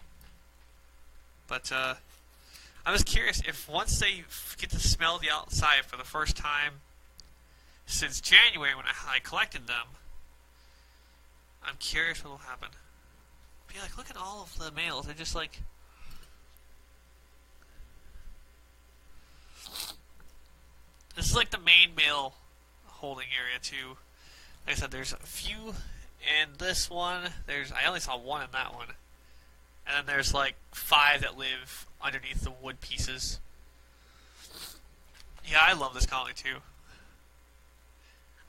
But I'm just curious if once they get to smell the outside for the first time since January when I collected them, I'm curious what will happen. Be like, look at all of the males. They're just like. This is like the main male holding area too. Like I said, there's a few in this one. I only saw one in that one. And then there's like 5 that live underneath the wood pieces. Yeah, I love this colony too.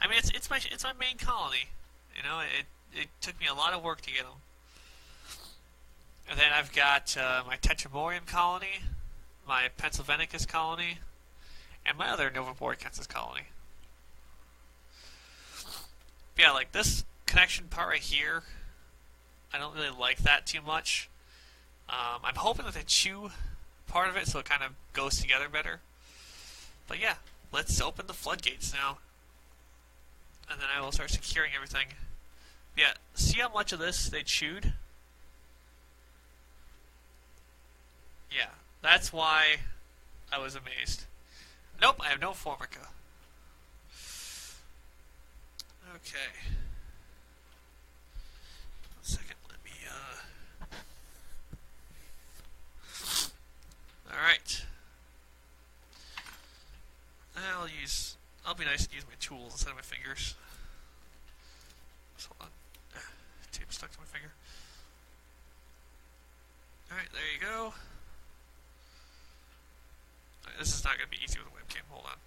I mean, it's my main colony. It took me a lot of work to get them. And then I've got my Tetramorium colony, my Pennsylvanicus colony, and my other Novaborecensis colony. But yeah, like this connection part right here, I don't really like that too much. I'm hoping that they chew part of it so it kind of goes together better. But yeah, let's open the floodgates now. And then I will start securing everything. Yeah, see how much of this they chewed? Yeah, that's why I was amazed. Nope, I have no Formica. Okay. 1 second, let me, Alright. I'll be nice and use my tools instead of my fingers. Just hold on. Tape stuck to my finger. Alright, there you go. Right, this is not going to be easy with a webcam. Hold on.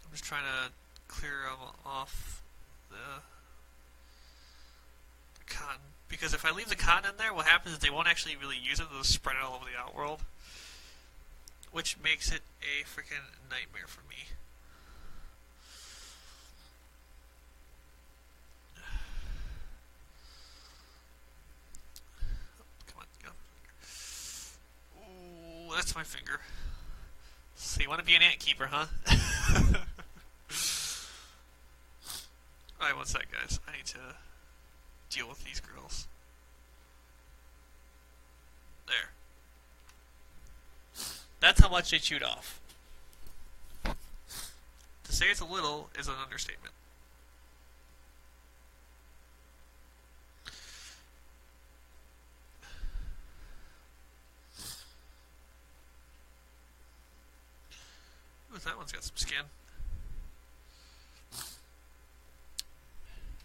I'm just trying to clear off the cotton. Because if I leave the cotton in there, what happens is they won't actually really use it. They'll spread it all over the outworld. Which makes it a freaking nightmare for me. Come on, go. Ooh, that's my finger. So you want to be an ant keeper, huh? Alright, one sec, guys. I need to deal with these girls. There. That's how much they chewed off. To say it's a little is an understatement. Ooh, that one's got some skin.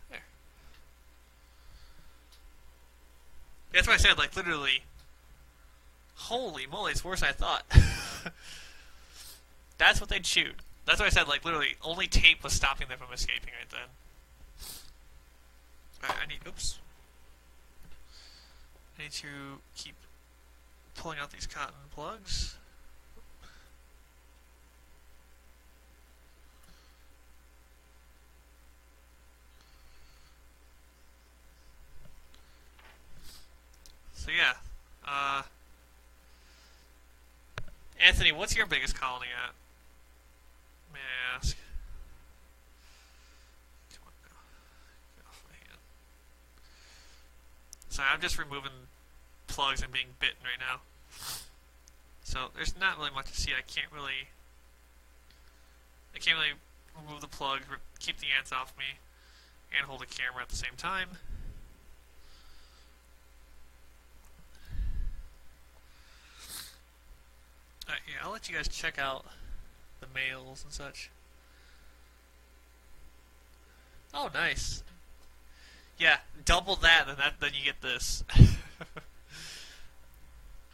There. That's why I said, like, literally, holy moly, it's worse than I thought. That's what they chewed. That's why I said, like, literally, only tape was stopping them from escaping right then. Alright, oops. I need to keep pulling out these cotton plugs. So yeah, Anthony, what's your biggest colony at? May I ask? Come on now. Get off my hand. Sorry, I'm just removing plugs and being bitten right now. So there's not really much to see. I can't really remove the plug, keep the ants off me, and hold a camera at the same time. Alright, yeah, I'll let you guys check out the males and such. Oh, nice. Yeah, double that, then you get this.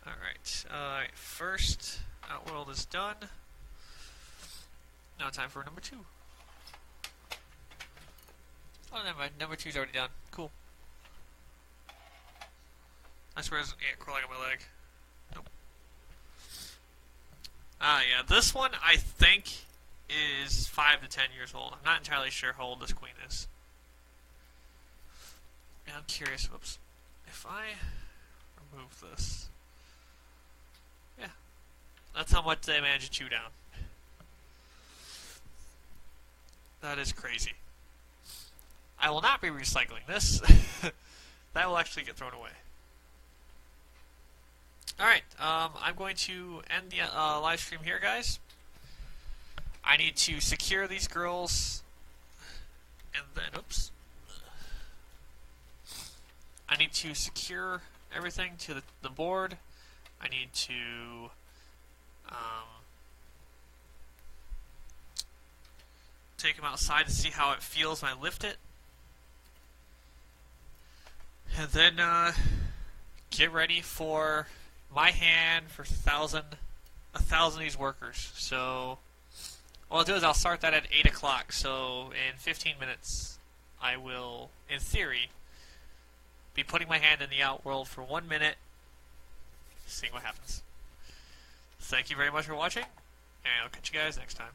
Alright, first outworld is done. Now time for number 2. Oh, never mind, number 2's already done. Cool. I swear there's an ant crawling on my leg. Nope. Yeah, this one I think is 5 to 10 years old. I'm not entirely sure how old this queen is. And I'm curious, whoops, if I remove this, yeah, that's how much they managed to chew down. That is crazy. I will not be recycling this. That will actually get thrown away. Alright, I'm going to end the live stream here, guys. I need to secure these girls, and then, oops. I need to secure everything to the board. I need to take them outside to see how it feels when I lift it. And then get ready for my hand for 1,000 of these workers. So what I'll do is I'll start that at 8 o'clock. So in 15 minutes, I will, in theory, be putting my hand in the outworld for 1 minute, seeing what happens. Thank you very much for watching, and I'll catch you guys next time.